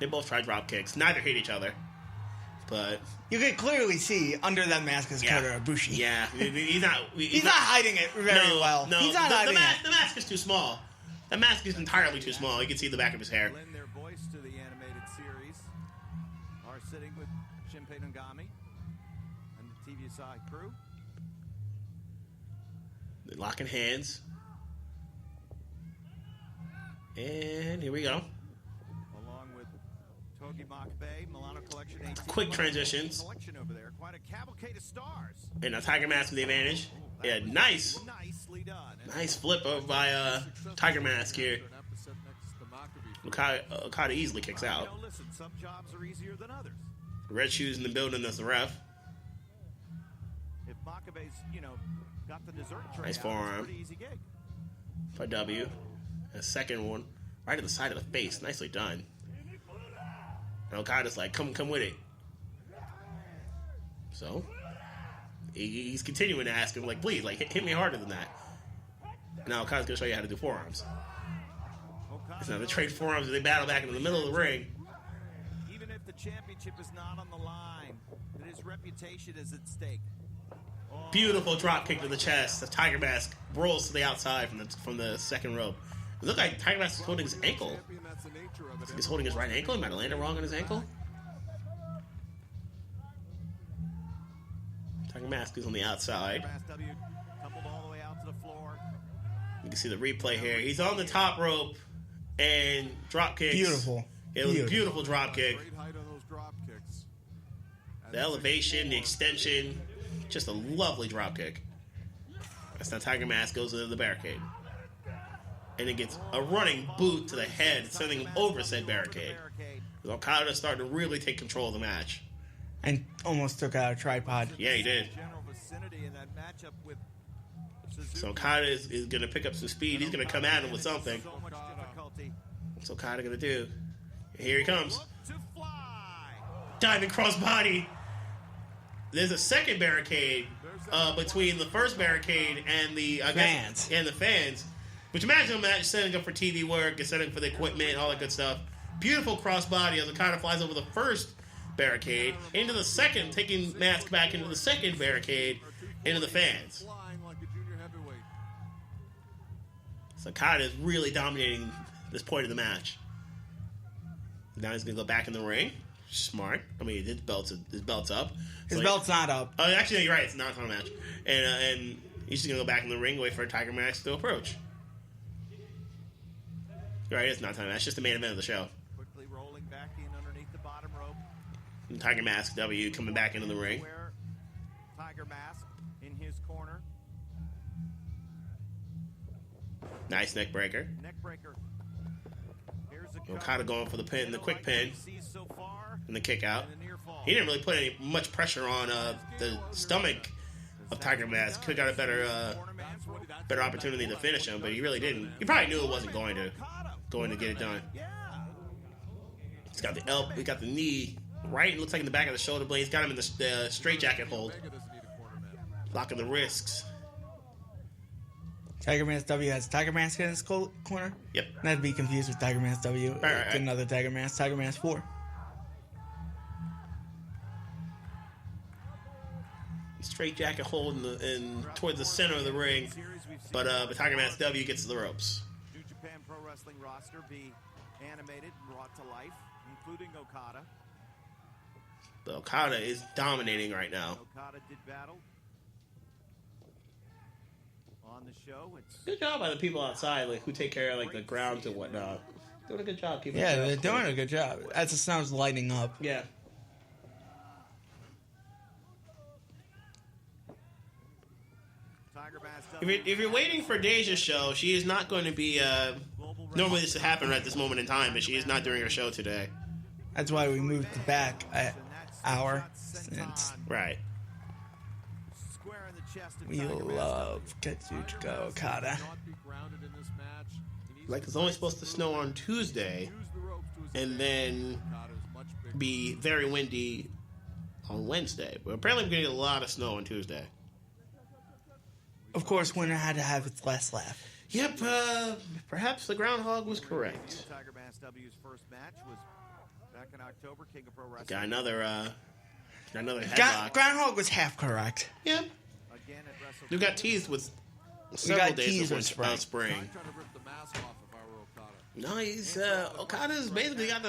They both try drop kicks. Neither hit each other. But You can clearly see under that mask is Kota Ibushi. yeah, he's not. He's not hiding it very well. No, He's not hiding it. The mask is too small. The mask is entirely too small. You can see the back of his hair. Lend their voice to the animated series. Are sitting with Shinpei Nagami and the TVSI crew. They're locking hands. And here we go. Along with Quick transitions. Quite a cavalcade of stars. And a Tiger Mask with the advantage. Yeah, nice. Nicely done. Nice flip by Tiger Mask here. Okada easily kicks out. Listen, some jobs are easier than others. Red Shoes in the building as the ref. If Makabe's, got the dessert tray Nice out, forearm. it's a pretty easy gig. For W. A second one. Right at the side of the face. Nicely done. And Okada's like, come with it. So, he's continuing to ask him, like, please, like, hit me harder than that. Now Okada's going to show you how to do forearms. So now they trade forearms and they battle back in the middle of the ring. Even if the championship is not on the line, that his reputation is at stake. Beautiful drop kick to the chest. The Tiger Mask rolls to the outside from the second rope. It looked like Tiger Mask is holding his ankle. He's holding his right ankle. He might have landed wrong on his ankle. Tiger Mask is on the outside. Tumbled all the way out to the floor. You can see the replay here. He's on the top rope and drop kicks. Beautiful. It was a beautiful drop kick. Great height on those drop kicks. The elevation, the extension, just a lovely drop kick. That's now Tiger Mask goes into the barricade. And it gets a running boot to the head, sending him over said barricade. Okada started to really take control of the match. And almost took out a tripod. Yeah, he did. General vicinity in that matchup with So Okada is going to pick up some speed. He's going to come at him with something. so much difficulty. What's Okada going to do? Here he comes. To fly. Diving crossbody. There's a second barricade between the first barricade and the fans. And the fans. Which imagine a match setting up for TV work and setting up for the equipment, all that good stuff. Beautiful crossbody as Okada flies over the first barricade into the second, taking Mask back into the second barricade into the fans. Flying like a junior heavyweight. So Okada is really dominating this point of the match. Now he's going to go back in the ring. Smart. I mean, his belt's up. His belt's not up. Oh, actually, you're right. It's not a match. And he's just going to go back in the ring, wait for Tiger Mask to approach. You're right, it's not a time match. It's just the main event of the show. Quickly rolling back in underneath the bottom rope. And Tiger Mask W coming back into the ring. Where Tiger Mask in his corner. Nice neck breaker. Neck breaker. Here's a Okada going for the pin, the quick pin, So far, and the kick out. and a near fall. He didn't really put much pressure on the stomach of Tiger Mask. Could have got a better opportunity to finish him, but he really didn't. He probably knew it wasn't going to get it done. Yeah. He's got the elbow, he got the knee right. It looks like in the back of the shoulder blade. He's got him in the straight jacket hold, Omega doesn't need a corner man. locking the wrists. Tiger Mask W has Tiger Mask in his corner. Yep. Not to be confused with Tiger Mask W. Right. Another Tiger Mask 4. Straight jacket hold in towards the center of the ring, but Tiger Mask W gets to the ropes. New Japan Pro Wrestling roster be animated and brought to life, including Okada. But Okada is dominating right now. Okada did battle on the show. It's Good job by the people outside, like who take care of like the grounds and whatnot. Doing a good job keeping. Yeah, the they're crowd doing clean. a good job. As the sound's lighting up. Yeah. Tiger Mask. If you're waiting for Deja's show, she is not going to be. Normally this would happen right at this moment in time, but she is not doing her show today. That's why we moved it back an hour. Since Right. Square in the chest of we Tiger Mask. love Kazuchika Okada. Not be grounded in this match. He needs Like it's only supposed to snow on Tuesday, to use the ropes to his and then Okada is much bigger. be very windy on Wednesday. But apparently we're going to get a lot of snow on Tuesday. Of course, winner had to have its last laugh. Yep, perhaps the groundhog was correct. Tiger Mask W's first match was back in October, King of Pro Wrestling. Got another headlock. Groundhog was half correct. Yep. Again at Wrestle We got teased with several days teased of with spring. spring. I'm trying to rip the mask off if I were Okada. No, he's Okada's basically got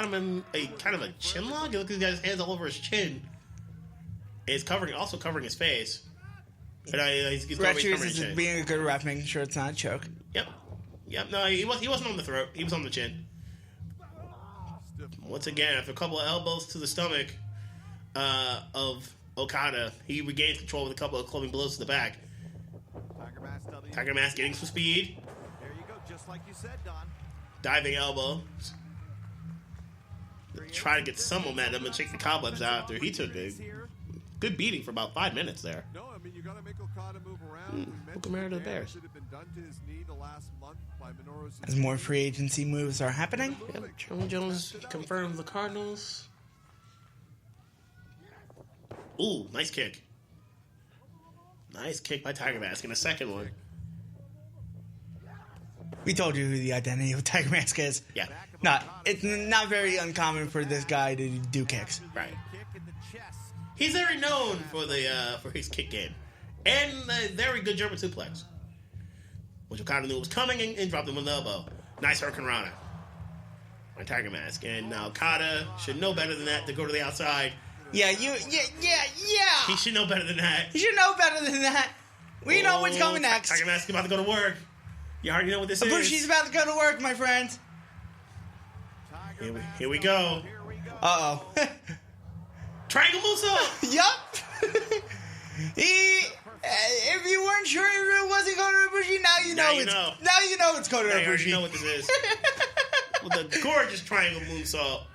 him in a kind of a chin lock. You look, he's got his hands all over his chin. It's also covering his face. But he's Red covering Shoes his is chin. being a good ref, making sure it's not a choke. Yep. No, he wasn't on the throat. He was on the chin. Once again, after a couple of elbows to the stomach of Okada, he regains control with a couple of clubbing blows to the back. Tiger Mask getting some speed. There you go, just like you said, Don. Diving elbow. Try to get some momentum and shake the cobwebs out after he took a good beating for about 5 minutes there. No, I mean, you got to make Okada move around. Welcome here to the Bears. Should have been done to his knee the last month by Minoru Suzuki. As more free agency moves are happening. Yep, Charlie Jones confirmed the Cardinals. Ooh, nice kick. Nice kick by Tiger Mask in a second one. We told you who the identity of Tiger Mask is. Yeah, It's not very uncommon for this guy to do kicks. right. Kick in the chest. He's very known for his kick game. And a very good German suplex. Which Okada knew was coming and dropped him with the elbow. Nice Hurricane Rana by Tiger Mask. And now Okada should know better than that to go to the outside. Yeah. He should know better than that. You should know better than that. We know what's coming next. Tiger Mask is about to go to work. You already know what this is. Ibushi's about to go to work, my friend. Here we go. Uh-oh. Triangle moonsault. Yup. If you weren't sure it wasn't Kota Ibushi, now you know it's Kota I already Ibushi. know what this is. With the gorgeous triangle moonsault.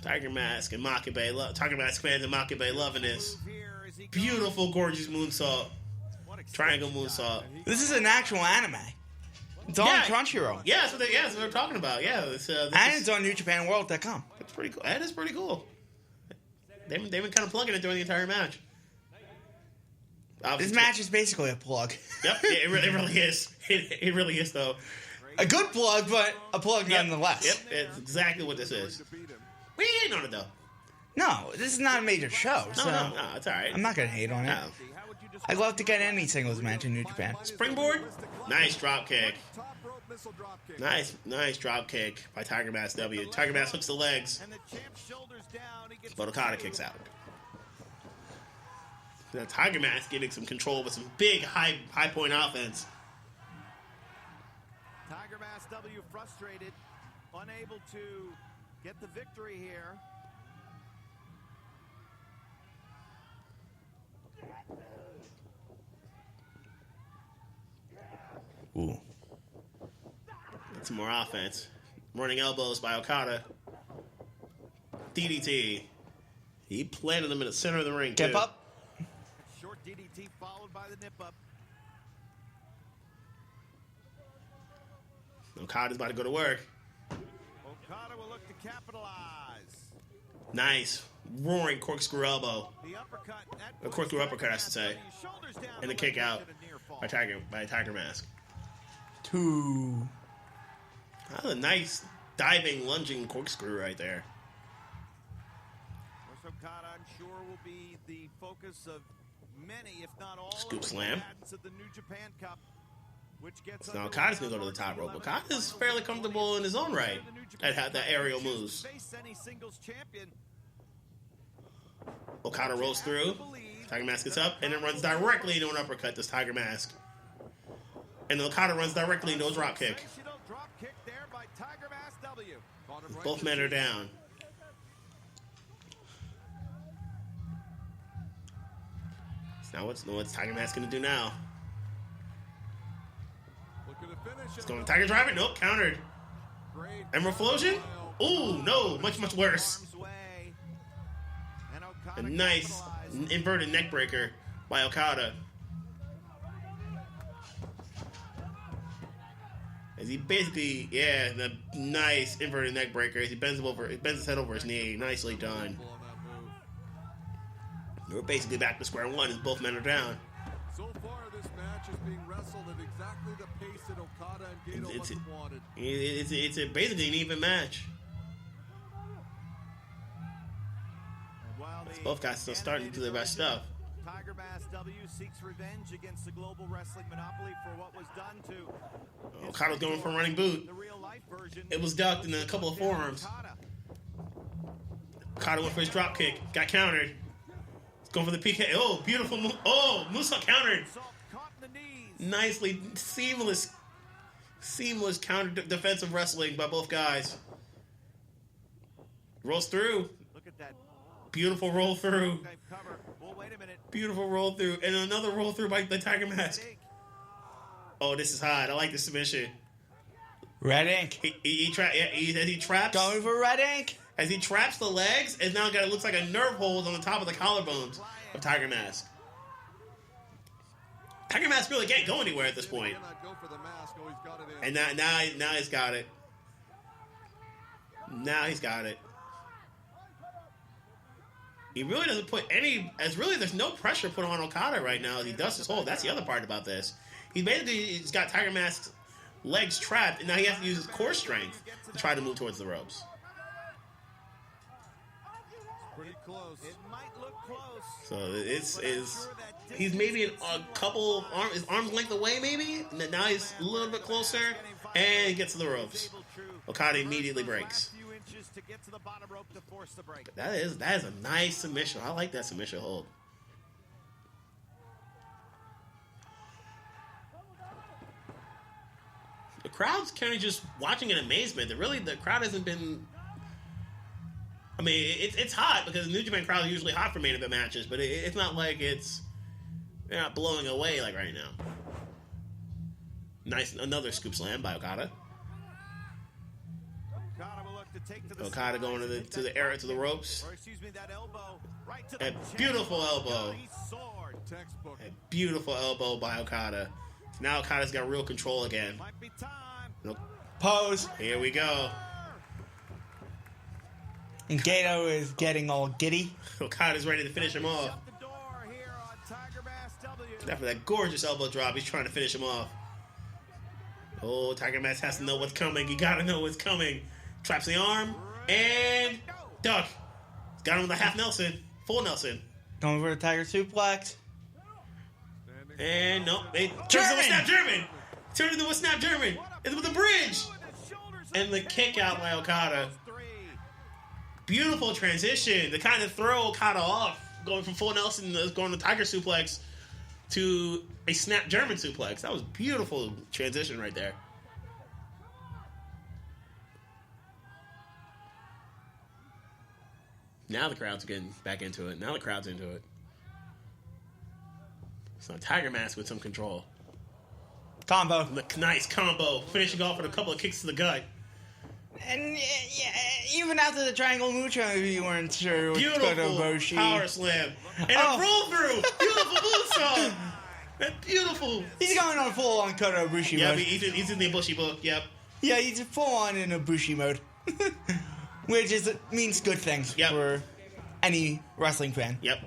Tiger Mask and Makabe. Tiger Mask fans and Makabe loving this. Beautiful, gorgeous moonsault. Triangle moonsault. This is an actual anime. It's on Crunchyroll. Yeah, that's what they're talking about. Yeah, And it's on NewJapanWorld.com. That's pretty cool. That is pretty cool. They've been kind of plugging it during the entire match. This match is basically a plug. Yep, it really is. It really is, though. A good plug, but a plug nonetheless. Yep, it's exactly what this is. We ain't on it, though. No, this is not a major show, so No, it's all right. I'm not going to hate on it. No. I'd love to get any singles match in New Japan. Springboard, nice drop kick. Top rope missile drop kick. Nice drop kick by Tiger Mask W. Tiger Mask hooks the legs, And the champ's shoulders down. He gets but Okada kicks out. Now Tiger Mask getting some control with some big high point offense. Tiger Mask W frustrated, unable to get the victory here. Ooh. Get some more offense. Running elbows by Okada. DDT. He planted him in the center of the ring. Tip too. up. Short DDT followed by the nip up. Okada's about to go to work. Okada will look to capitalize. Nice. Roaring corkscrew elbow. The uppercut. A corkscrew uppercut, I should say. Shoulders down. And the kick out by Tiger Mask. 2. That was a nice diving, lunging corkscrew right there. Okada, I'm sure, will be the focus of many, if not all, Scoop of the slam. combatants of the New Japan Cup, which gets Now underway Okada's going to go to the top rope. Okada's fairly comfortable in his own right at how the aerial moves. Face any singles champion. Okada rolls through. Tiger Mask gets up and then runs directly into an uppercut. This Tiger Mask. And then Okada runs directly into a drop kick. Sensational drop kick there by Tiger Mask W. Caught him right Both in men the are down. So now what's Tiger Mask going to do now? Looking to finish He's it. going to Tiger Driver. Nope, countered. Great. Emerald Flosion? Ooh, no, much worse. arms way. And Okada A nice capitalized. inverted neck breaker by Okada. As he basically, the nice inverted neck breaker. As he bends his head over his knee. Nicely done. On that move. We're basically back to square one as both men are down. So far, this match is being wrestled at exactly the pace that Okada and Gato must have wanted. It's basically an even match. While the Both guys still starting to do their best stuff. Tiger Mask W seeks revenge against the global wrestling monopoly for what was done to Okada's going for a running boot. the real life version. It was ducked in a couple of forearms. Okada. Okada went for his drop kick. Got countered. He's going for the PK. Oh, beautiful move. Oh, moonsault countered. Salt caught in the knees. Nicely, seamless Seamless counter defensive wrestling by both guys. Rolls through. Look at that. Beautiful roll through. Cover. Well, wait a minute. Beautiful roll through. And another roll through by the Tiger Mask. Oh, this is hot. I like the submission. Red ink. He traps. Going for red ink. As he traps the legs, it's now got, it looks like a nerve hold on the top of the collarbones of Tiger Mask. Tiger Mask really can't go anywhere at this point. Cannot go for the mask. Oh, he's got it in. And now he's got it. Now he's got it. He really doesn't put any, there's no pressure put on Okada right now as he does his hold. That's the other part about this. He's got Tiger Mask's legs trapped, and now he has to use his core strength to try to move towards the ropes. Pretty close. It might look close. So he's maybe a couple arm's length away, maybe. And now he's a little bit closer, and he gets to the ropes. Okada immediately breaks. That is a nice submission. I like that submission hold. The crowd's kind of just watching in amazement. The crowd hasn't been. I mean, it's hot because the New Japan crowd is usually hot for main event matches, but it's not like they're not blowing away like right now. Nice, another scoop slam by Okada. Okada going to the ropes. A beautiful elbow. A beautiful elbow by Okada. Now Okada's got real control again. Pose. Here we go. And Gato is getting all giddy. Okada's ready to finish him off. After that gorgeous elbow drop, he's trying to finish him off. Oh, Tiger Mask has to know what's coming. You gotta know what's coming. Traps the arm and duck. Got him with a half Nelson, full Nelson. Going for the Tiger suplex. And nope, they German! Turned into a snap German. It's with the bridge and the kick out by Okada. Beautiful transition to kind of throw Okada off, going from full Nelson, going to Tiger suplex to a snap German suplex. That was beautiful transition right there. Now the crowd's getting back into it. Now the crowd's into it. So Tiger Mask with some control. Combo. Nice combo. Finishing off with a couple of kicks to the gut. And even after the Triangle Mucho, you weren't sure what's going to Beautiful power slam. And a roll through. Beautiful moonsault. That's beautiful. He's going on full on Kota Ibushi Yeah, mode. he's in the Ibushi book. Yep. Yeah, he's full on in Ibushi mode. Which means good things for any wrestling fan. Yep.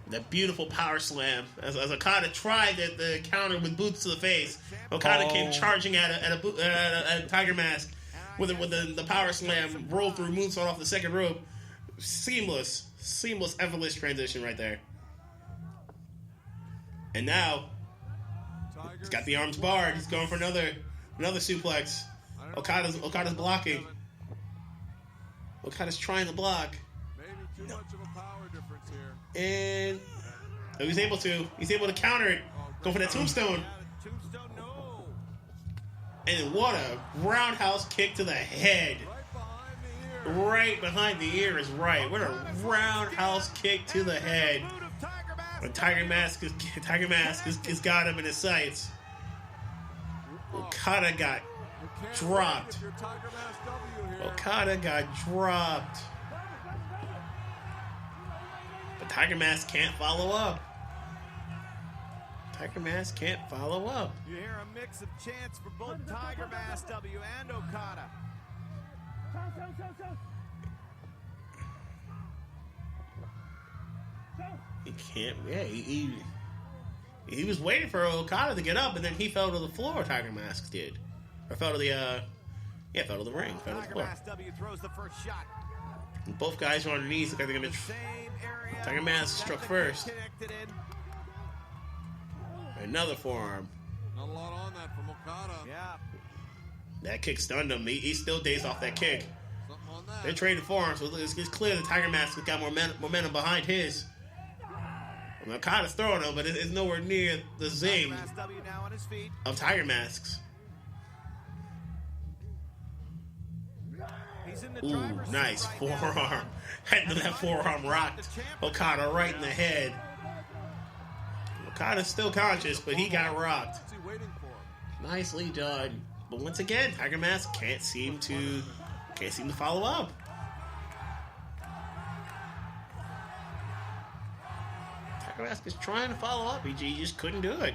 That beautiful power slam. As Okada tried the counter with boots to the face, Okada came charging at a Tiger Mask with the power slam, roll through moonsault off the second rope. Seamless, effortless transition right there. And now he's got the arms barred. He's going for another suplex. Okada's blocking. Okada's trying to block. Maybe too much of a power difference here. And he's able to counter it. Go for that tombstone. And what a roundhouse kick to the head. Right behind the ear is right. What a roundhouse kick to the head. When Tiger Mask has got him in his sights. Okada got dropped. Okada got dropped. But Tiger Mask can't follow up. Tiger Mask can't follow up. You hear a mix of chants for both Tiger Mask W and Okada. He can't. Yeah, he was waiting for Okada to get up, and then he fell to the floor. Tiger Mask did, or fell to the fell to the ring, fell to the floor. Tiger Mask W throws the first shot. And both guys are on their knees. Look like they're gonna. Tiger Mask struck first. Another forearm. Not a lot on that from Okada. Yeah. That kick stunned him. He's still dazed off that kick. Something on that. They're trading forearms, so it's clear the Tiger Mask has got more momentum behind his. I mean, Okada's throwing him, but it's nowhere near the zing Mask W now on his feet. of Tiger Masks. He's in the Ooh, driver's seat nice right now. forearm. Head to that forearm rocked Okada right in the head. Okada's still conscious, but he got rocked. What's he waiting for? Nicely done. But once again, Tiger Mask can't seem to follow up. Tiger Mask is trying to follow up. He just couldn't do it.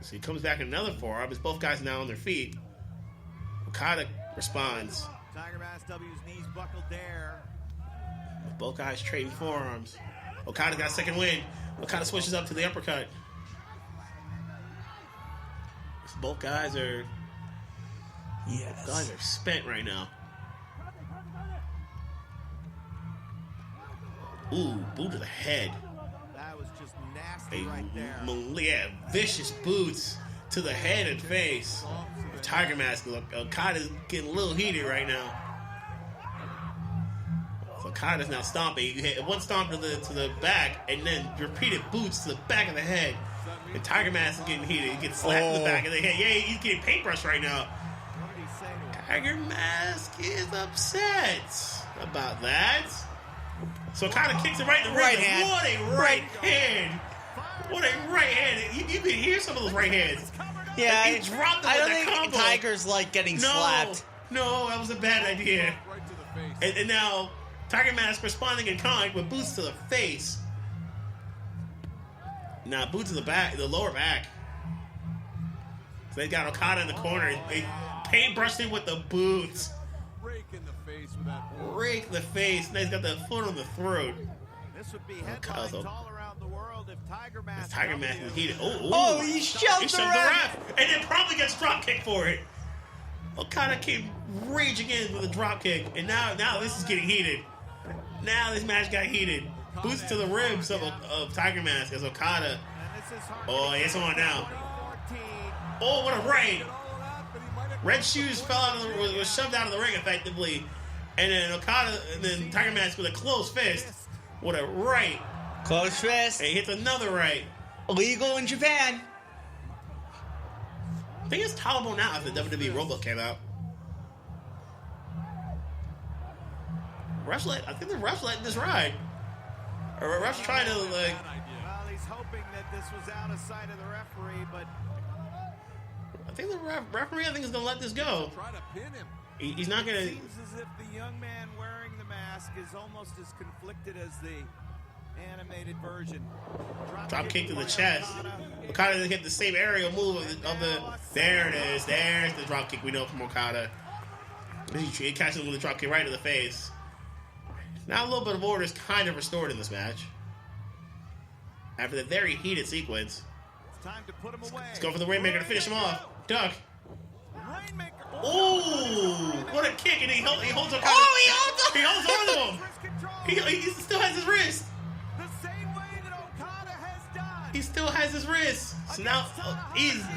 So he comes back in another forearm. As both guys now on their feet. Okada responds. Tiger Mask W's knees buckled there. Both guys trading forearms. Okada's got a second win. Okada switches up to the uppercut. Both guys are spent right now. Ooh, boot to the head. That was just nasty right there. Vicious boots to the head and face. Tiger Mask. Okada's getting a little heated right now. So Okada's now stomping. He hit one stomp to the back, and then repeated boots to the back of the head. And Tiger Mask is getting heated. He gets slapped in the back of the head. Yeah, he's getting paintbrushed right now. What did he say to him? Tiger Mask is upset about that. So Okada kicks it right in the Right ribs. hand. What a right hand. What a right hand. You can hear some of those right hands. Yeah, He dropped him I with don't that think combo. Tiger's like getting slapped. No, that was a bad idea. Right to the face. And now Tiger Mask responding in kind with boots to the face. Now boots to the back, the lower back. So they got Okada in the corner. They paintbrushed him with the boots. Rake in the face with that ball. Rake the face. Now he's got the foot on the throat. This would be Kyle's headlines up. all around the world if Tiger Mask. Tiger Mask is heated. Oh, he shoved the ref. And then probably gets drop kick for it. Okada came raging in with a drop kick, and now this is getting heated. Now this match got heated. Boots to the ribs of Tiger Mask as Okada. Oh, it's on now. Oh, what a right! Red Shoes fell out of was shoved out of the ring effectively, and then Okada, and then Tiger Mask with a closed fist. What a right! Close fist. And he hits another right. Illegal in Japan. I think it's tolerable now after the WWE Roebuck came out. I think the ref's letting this ride. Or the ref's trying to like. Well, he's hoping that this was out of sight of the referee, but I think the referee is gonna let this go. Try to pin him. He's not gonna. it seems as if the young man wearing the mask is almost as conflicted as the animated version. Drop kick to the chest. Okada hit the same aerial move of the. There it is. There's the drop kick we know from Okada. He catches him with a drop kick right to the face. Now a little bit of order is kind of restored in this match. After the very heated sequence. It's time to put him away. Let's go for the Rainmaker to finish him off. Duck. Rainmaker. Oh, what a kick! And he holds Okada. Oh, he holds him. He holds on to him. Wrist control. He still has his wrist. The same way that Okada has done. He still has his wrist. So now,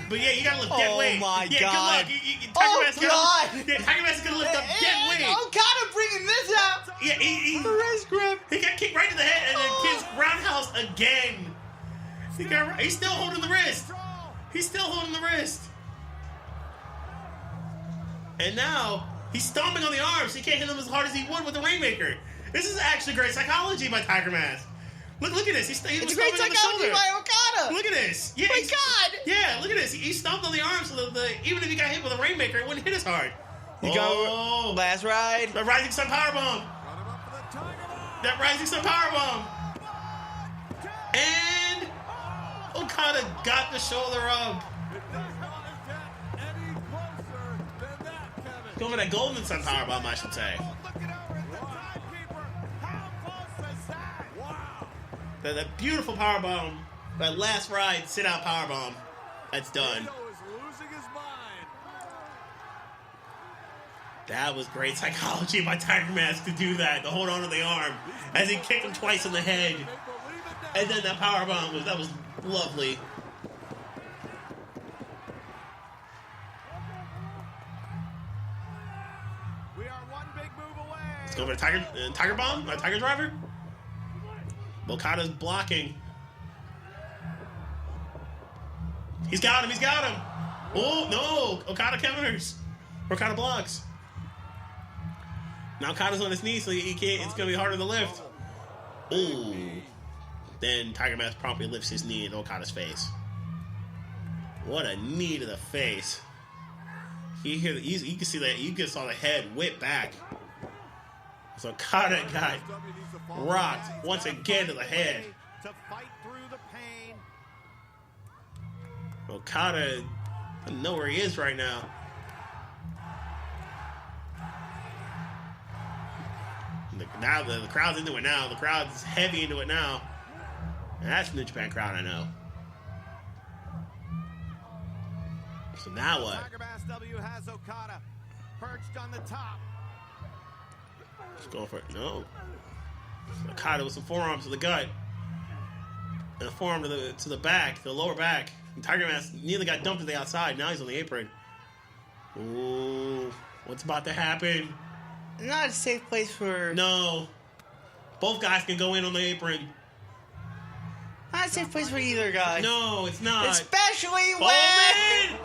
but yeah, you gotta lift dead Oh weight. my yeah, God. Good luck. Oh, Mask God. Tiger Mask is gonna lift up dead And weight. Okada bringing this out. Yeah, The wrist grip. he got kicked right to the head, and then Kid's roundhouse again. He's still holding the wrist. He's still holding the wrist. And now he's stomping on the arms. He can't hit him as hard as he would with the Rainmaker. This is actually great psychology by Tiger Mask. Look at this. He was It's great stomping on the psychology shoulder. by Okada. Look at this. Yeah, My he's- God. Yeah, look at this. He stomped on the arm so that even if he got hit with a Rainmaker, it wouldn't hit as hard. You go last ride. The Rising Sun Powerbomb. Got him up for the Tiger Bomb. That Rising Sun Powerbomb. And Okada got the shoulder up. It does not get any closer than that, Kevin. Going for that Golden Sun Powerbomb, I should say. Looking over at the timekeeper. How close is that? Wow. That beautiful powerbomb. That last ride, sit-out powerbomb. That's done. Kato is losing his mind. That was great psychology by Tiger Mask to do that, to hold on to the arm as he kicked him twice in the head. They believe it now. And then that powerbomb was lovely. We are one big move away. Let's go for the Tiger Bomb, Tiger Driver. Okada's blocking. He's got him. Oh, no. Okada counters. Okada blocks. Now Okada's on his knees, so he can't. It's going to be harder to lift. Ooh. Then Tiger Mask promptly lifts his knee in Okada's face. What a knee to the face. You can see that. You can saw the head whip back. So Okada got rocked once again to the head. To fight through the pain. Okada doesn't know where he is right now. Now the crowd's into it now. The crowd's heavy into it now. And that's the New Japan crowd I know. So now what? Tiger Mask W has Okada perched on the top. Let's go for it. No. Okada with some forearms to the gut. And a forearm to the back, the lower back. And Tiger Mask nearly got dumped to the outside. Now he's on the apron. Ooh. What's about to happen? Not a safe place for... No. Both guys can go in on the apron. Not a safe place for either guy. No, it's not. Especially when... Oh, man!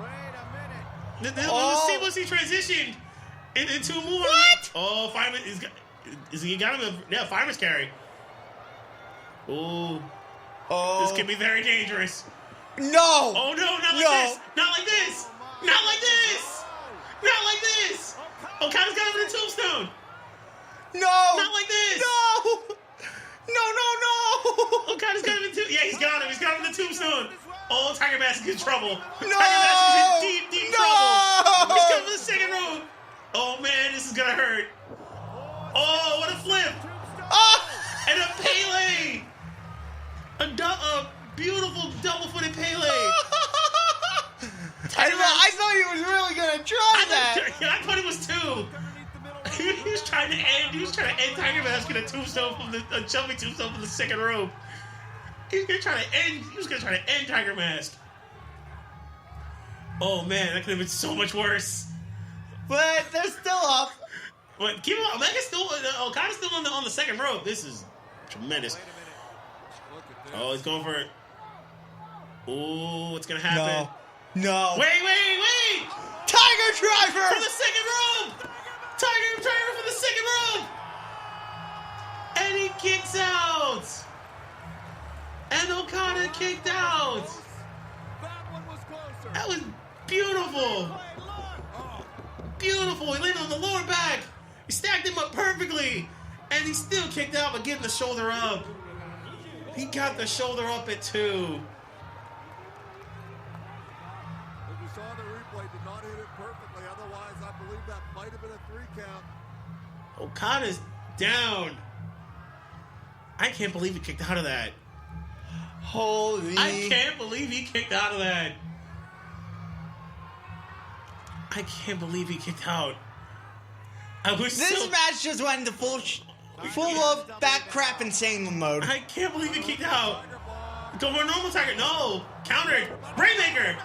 Wait a minute. Let's see once he transitioned into a move. What? Oh, Fireman is he got him? Fireman's carry. Ooh. Oh. This could be very dangerous. No! Oh no, not like No. this! Not like this! Not like this! Not like this! Okada's got him in a tombstone! No! Not like this! No! No! Okada's got him in yeah, he's got him. He's got him in the tombstone. Oh, Tiger Mask is in trouble. No! Tiger Mask is in deep No! trouble. He's coming for the second rope. Oh man, this is gonna hurt. Oh, what a flip! Oh! And a Pele! A beautiful double-footed Pele. I thought he was really gonna try that. I thought it was two. He was trying to end Tiger Mask in a tombstone a jumping tombstone from the second rope. He was gonna try to end Tiger Mask. Oh man, that could have been so much worse. But they're still up. But keep on, Omega's still, Okada's still on the second rope. This is tremendous. Oh, he's going for it. Ooh, what's gonna happen? No. Wait! Tiger Driver! For the second rope! Tiger Driver for the second rope! And he kicks out! And Okada kicked out! That one was closer. That was beautiful! Beautiful! He landed on the lower back! He stacked him up perfectly! And he still kicked out by getting the shoulder up. He got the shoulder up at 2. As you saw the replay, did not hit it perfectly. Otherwise, I believe that might have been a 3 count. Okada's down. I can't believe he kicked out of that. Holy. I can't believe he kicked out of that. I can't believe he kicked out. This match just went into full of back crap insane mode. I can't believe he kicked out. Go for a normal Tiger. No. Countered. Rainmaker.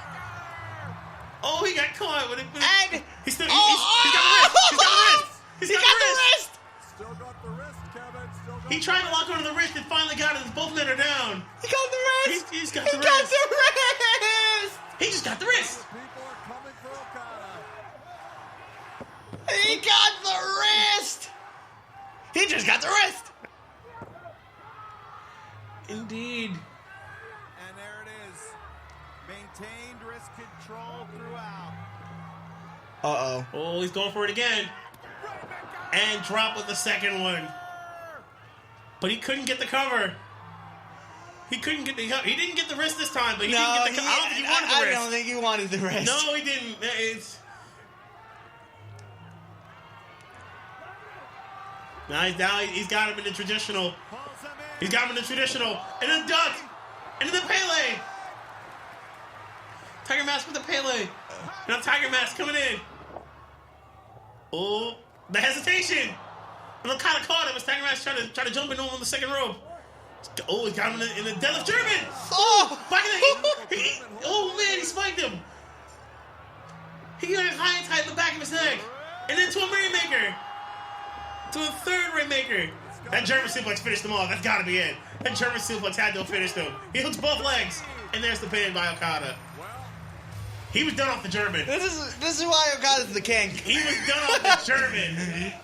Oh, he got caught. And he's got the wrist. He's got the wrist. Still got the wrist, Kevin. Still got He tried to lock onto the wrist and finally got it. Both men are down. He got the wrist. He's got He the got wrist. the wrist. He just got the wrist. People are coming for Okada. He got the wrist. He just got the wrist. Indeed. And there it is. Maintained wrist control throughout. Uh-oh. Oh, he's going for it again. And drop with the second one. But he couldn't get the cover. He couldn't get the cover. He didn't get the wrist this time, but he didn't get the cover. I don't think he wanted the wrist. I don't think he wanted the wrist. No, he didn't. Now he's got him in the traditional. He's got him in the traditional. And then duck. And then the Pele. Tiger Mask with the Pele. Now Tiger Mask coming in. Oh, the hesitation. And I'm kind of caught him as Tiger Mask trying to jump into him on the second rope. Oh, he got him in the deadlift German. Oh! Oh, man, he spiked him. He got it high and tight in the back of his neck. And then to a Rainmaker. To a third Rainmaker. That German suplex finished him off. That's got to be it. That German suplex had to have finished him. He hooks both legs. And there's the pin by Okada. Well, He was done off the German. This is why Okada's the king. He was done off the German.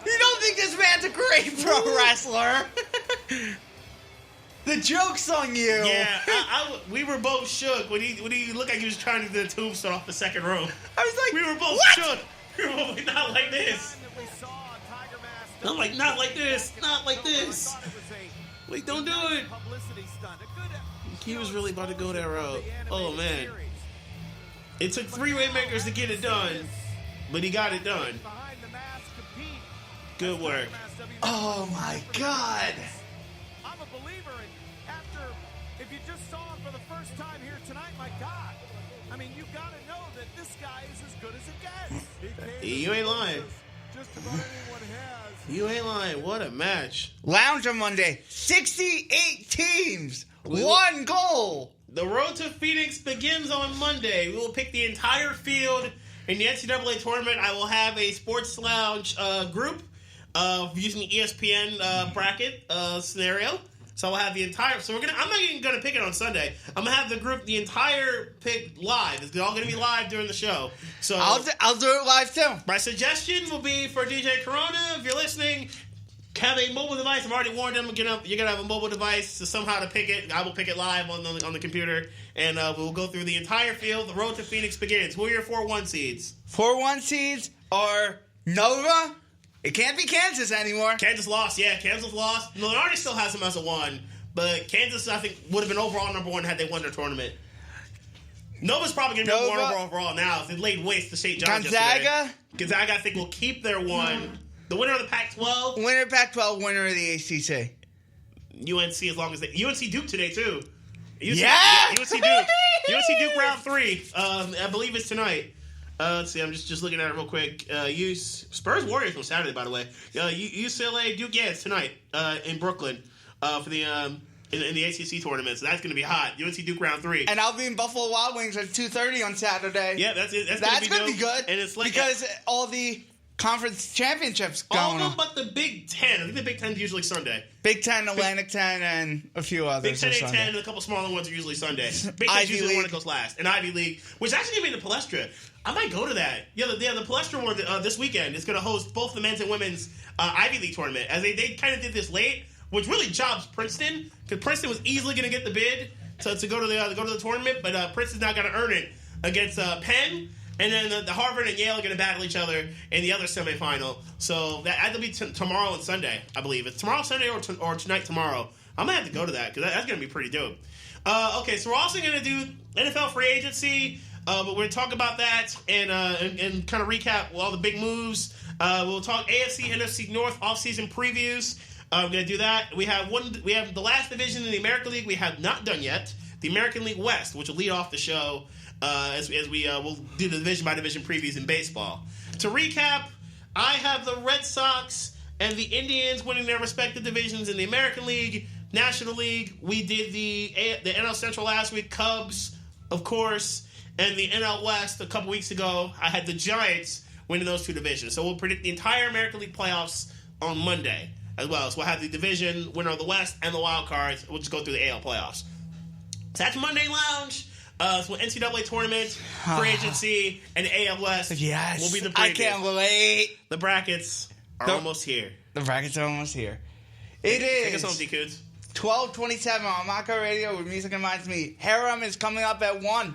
You don't think this man's a great pro wrestler? The joke's on you. Yeah, we were both shook when he looked like he was trying to do the tombstone off the second row. I was like, We were both what? shook. We were both like, not like this. I'm like, not like this. Not like this. Wait, don't do it. He was really about to go that route. Oh, man. It took 3 Waymakers to get it done, but he got it done. Good work. Oh, my God. I'm a believer, and if you just saw him for the first time here tonight, my God. I mean, you got to know that this guy is as good as it gets. You ain't lying. Just about anyone has. You ain't lying. What a match. Lounge on Monday. 68 teams. 1 goal. The road to Phoenix begins on Monday. We will pick the entire field in the NCAA tournament. I will have a sports lounge group using the ESPN bracket scenario. So I'll have the entire. So I'm not even gonna pick it on Sunday. I'm gonna have the group, the entire pick live. It's all gonna be live during the show. So I'll do it live too. my suggestion will be for DJ Corona, if you're listening, have a mobile device. I've already warned them. You're gonna have a mobile device to somehow to pick it. I will pick it live on the computer, and we'll go through the entire field. The road to Phoenix begins. Who are your 4-1 seeds? 4-1 seeds are Nova. It can't be Kansas anymore. Kansas lost. Yeah, Kansas lost. Lenardi still has them as a 1, but Kansas, I think, would have been overall number 1 had they won their tournament. Nova's probably going to be number 1 overall now. If they laid waste to St. John's Gonzaga? Gonzaga, I think, will keep their 1. The winner of the Pac-12. Winner of Pac-12, winner of the ACC. UNC, as long as they... UNC Duke today, too. Yeah! UNC Duke. UNC Duke round 3. I believe it's tonight. Let's see, I'm just looking at it real quick. Spurs Warriors on Saturday, by the way. UCLA Duke, yeah, it's tonight in Brooklyn for the in the ACC tournament. So that's going to be hot. UNC Duke round 3. And I'll be in Buffalo Wild Wings at 2:30 on Saturday. Yeah, that's going to be good. And it's like because all the conference championships all going of on. them but the Big Ten. I think the Big Ten is usually Sunday. Big Ten, Atlantic 10, and a few others. Big Ten, are A10, Sunday. and a couple smaller ones are usually Sunday. Big Ten's Ivy usually the one League. that goes last. And Ivy League, which actually gave me the Palestra. I might go to that. Yeah, the Palestra one this weekend is going to host both the men's and women's Ivy League tournament. As they kind of did this late, which really jobs Princeton, because Princeton was easily going to get the bid to go to the tournament, but Princeton's not going to earn it against Penn. And then the Harvard and Yale are going to battle each other in the other semifinal. So that'll be tomorrow and Sunday, I believe. It's tomorrow, Sunday, or tonight, tomorrow. I'm going to have to go to that because that's going to be pretty dope. Okay, so we're also going to do NFL free agency. But we're going to talk about that and kind of recap all the big moves. We'll talk AFC, NFC North offseason previews. We're going to do that. We have the last division in the American League we have not done yet, the American League West, which will lead off the show as we will do the division by division previews in baseball. To recap, I have the Red Sox and the Indians winning their respective divisions in the American League, National League. We did the NL Central last week, Cubs, of course, and the NL West a couple weeks ago. I had the Giants winning those 2 divisions. So we'll predict the entire American League playoffs on Monday as well. So we'll have the division winner of the West and the wild cards. We'll just go through the AL playoffs. So that's Monday Lounge. So NCAA tournament, free agency, and the AL West Yes. will be the preview. I can't wait. The brackets are almost here. The brackets are almost here. It Take us is home, D-Kuds. 12:27 on Mako Radio with Music and Minds Meet. Harem is coming up at 1.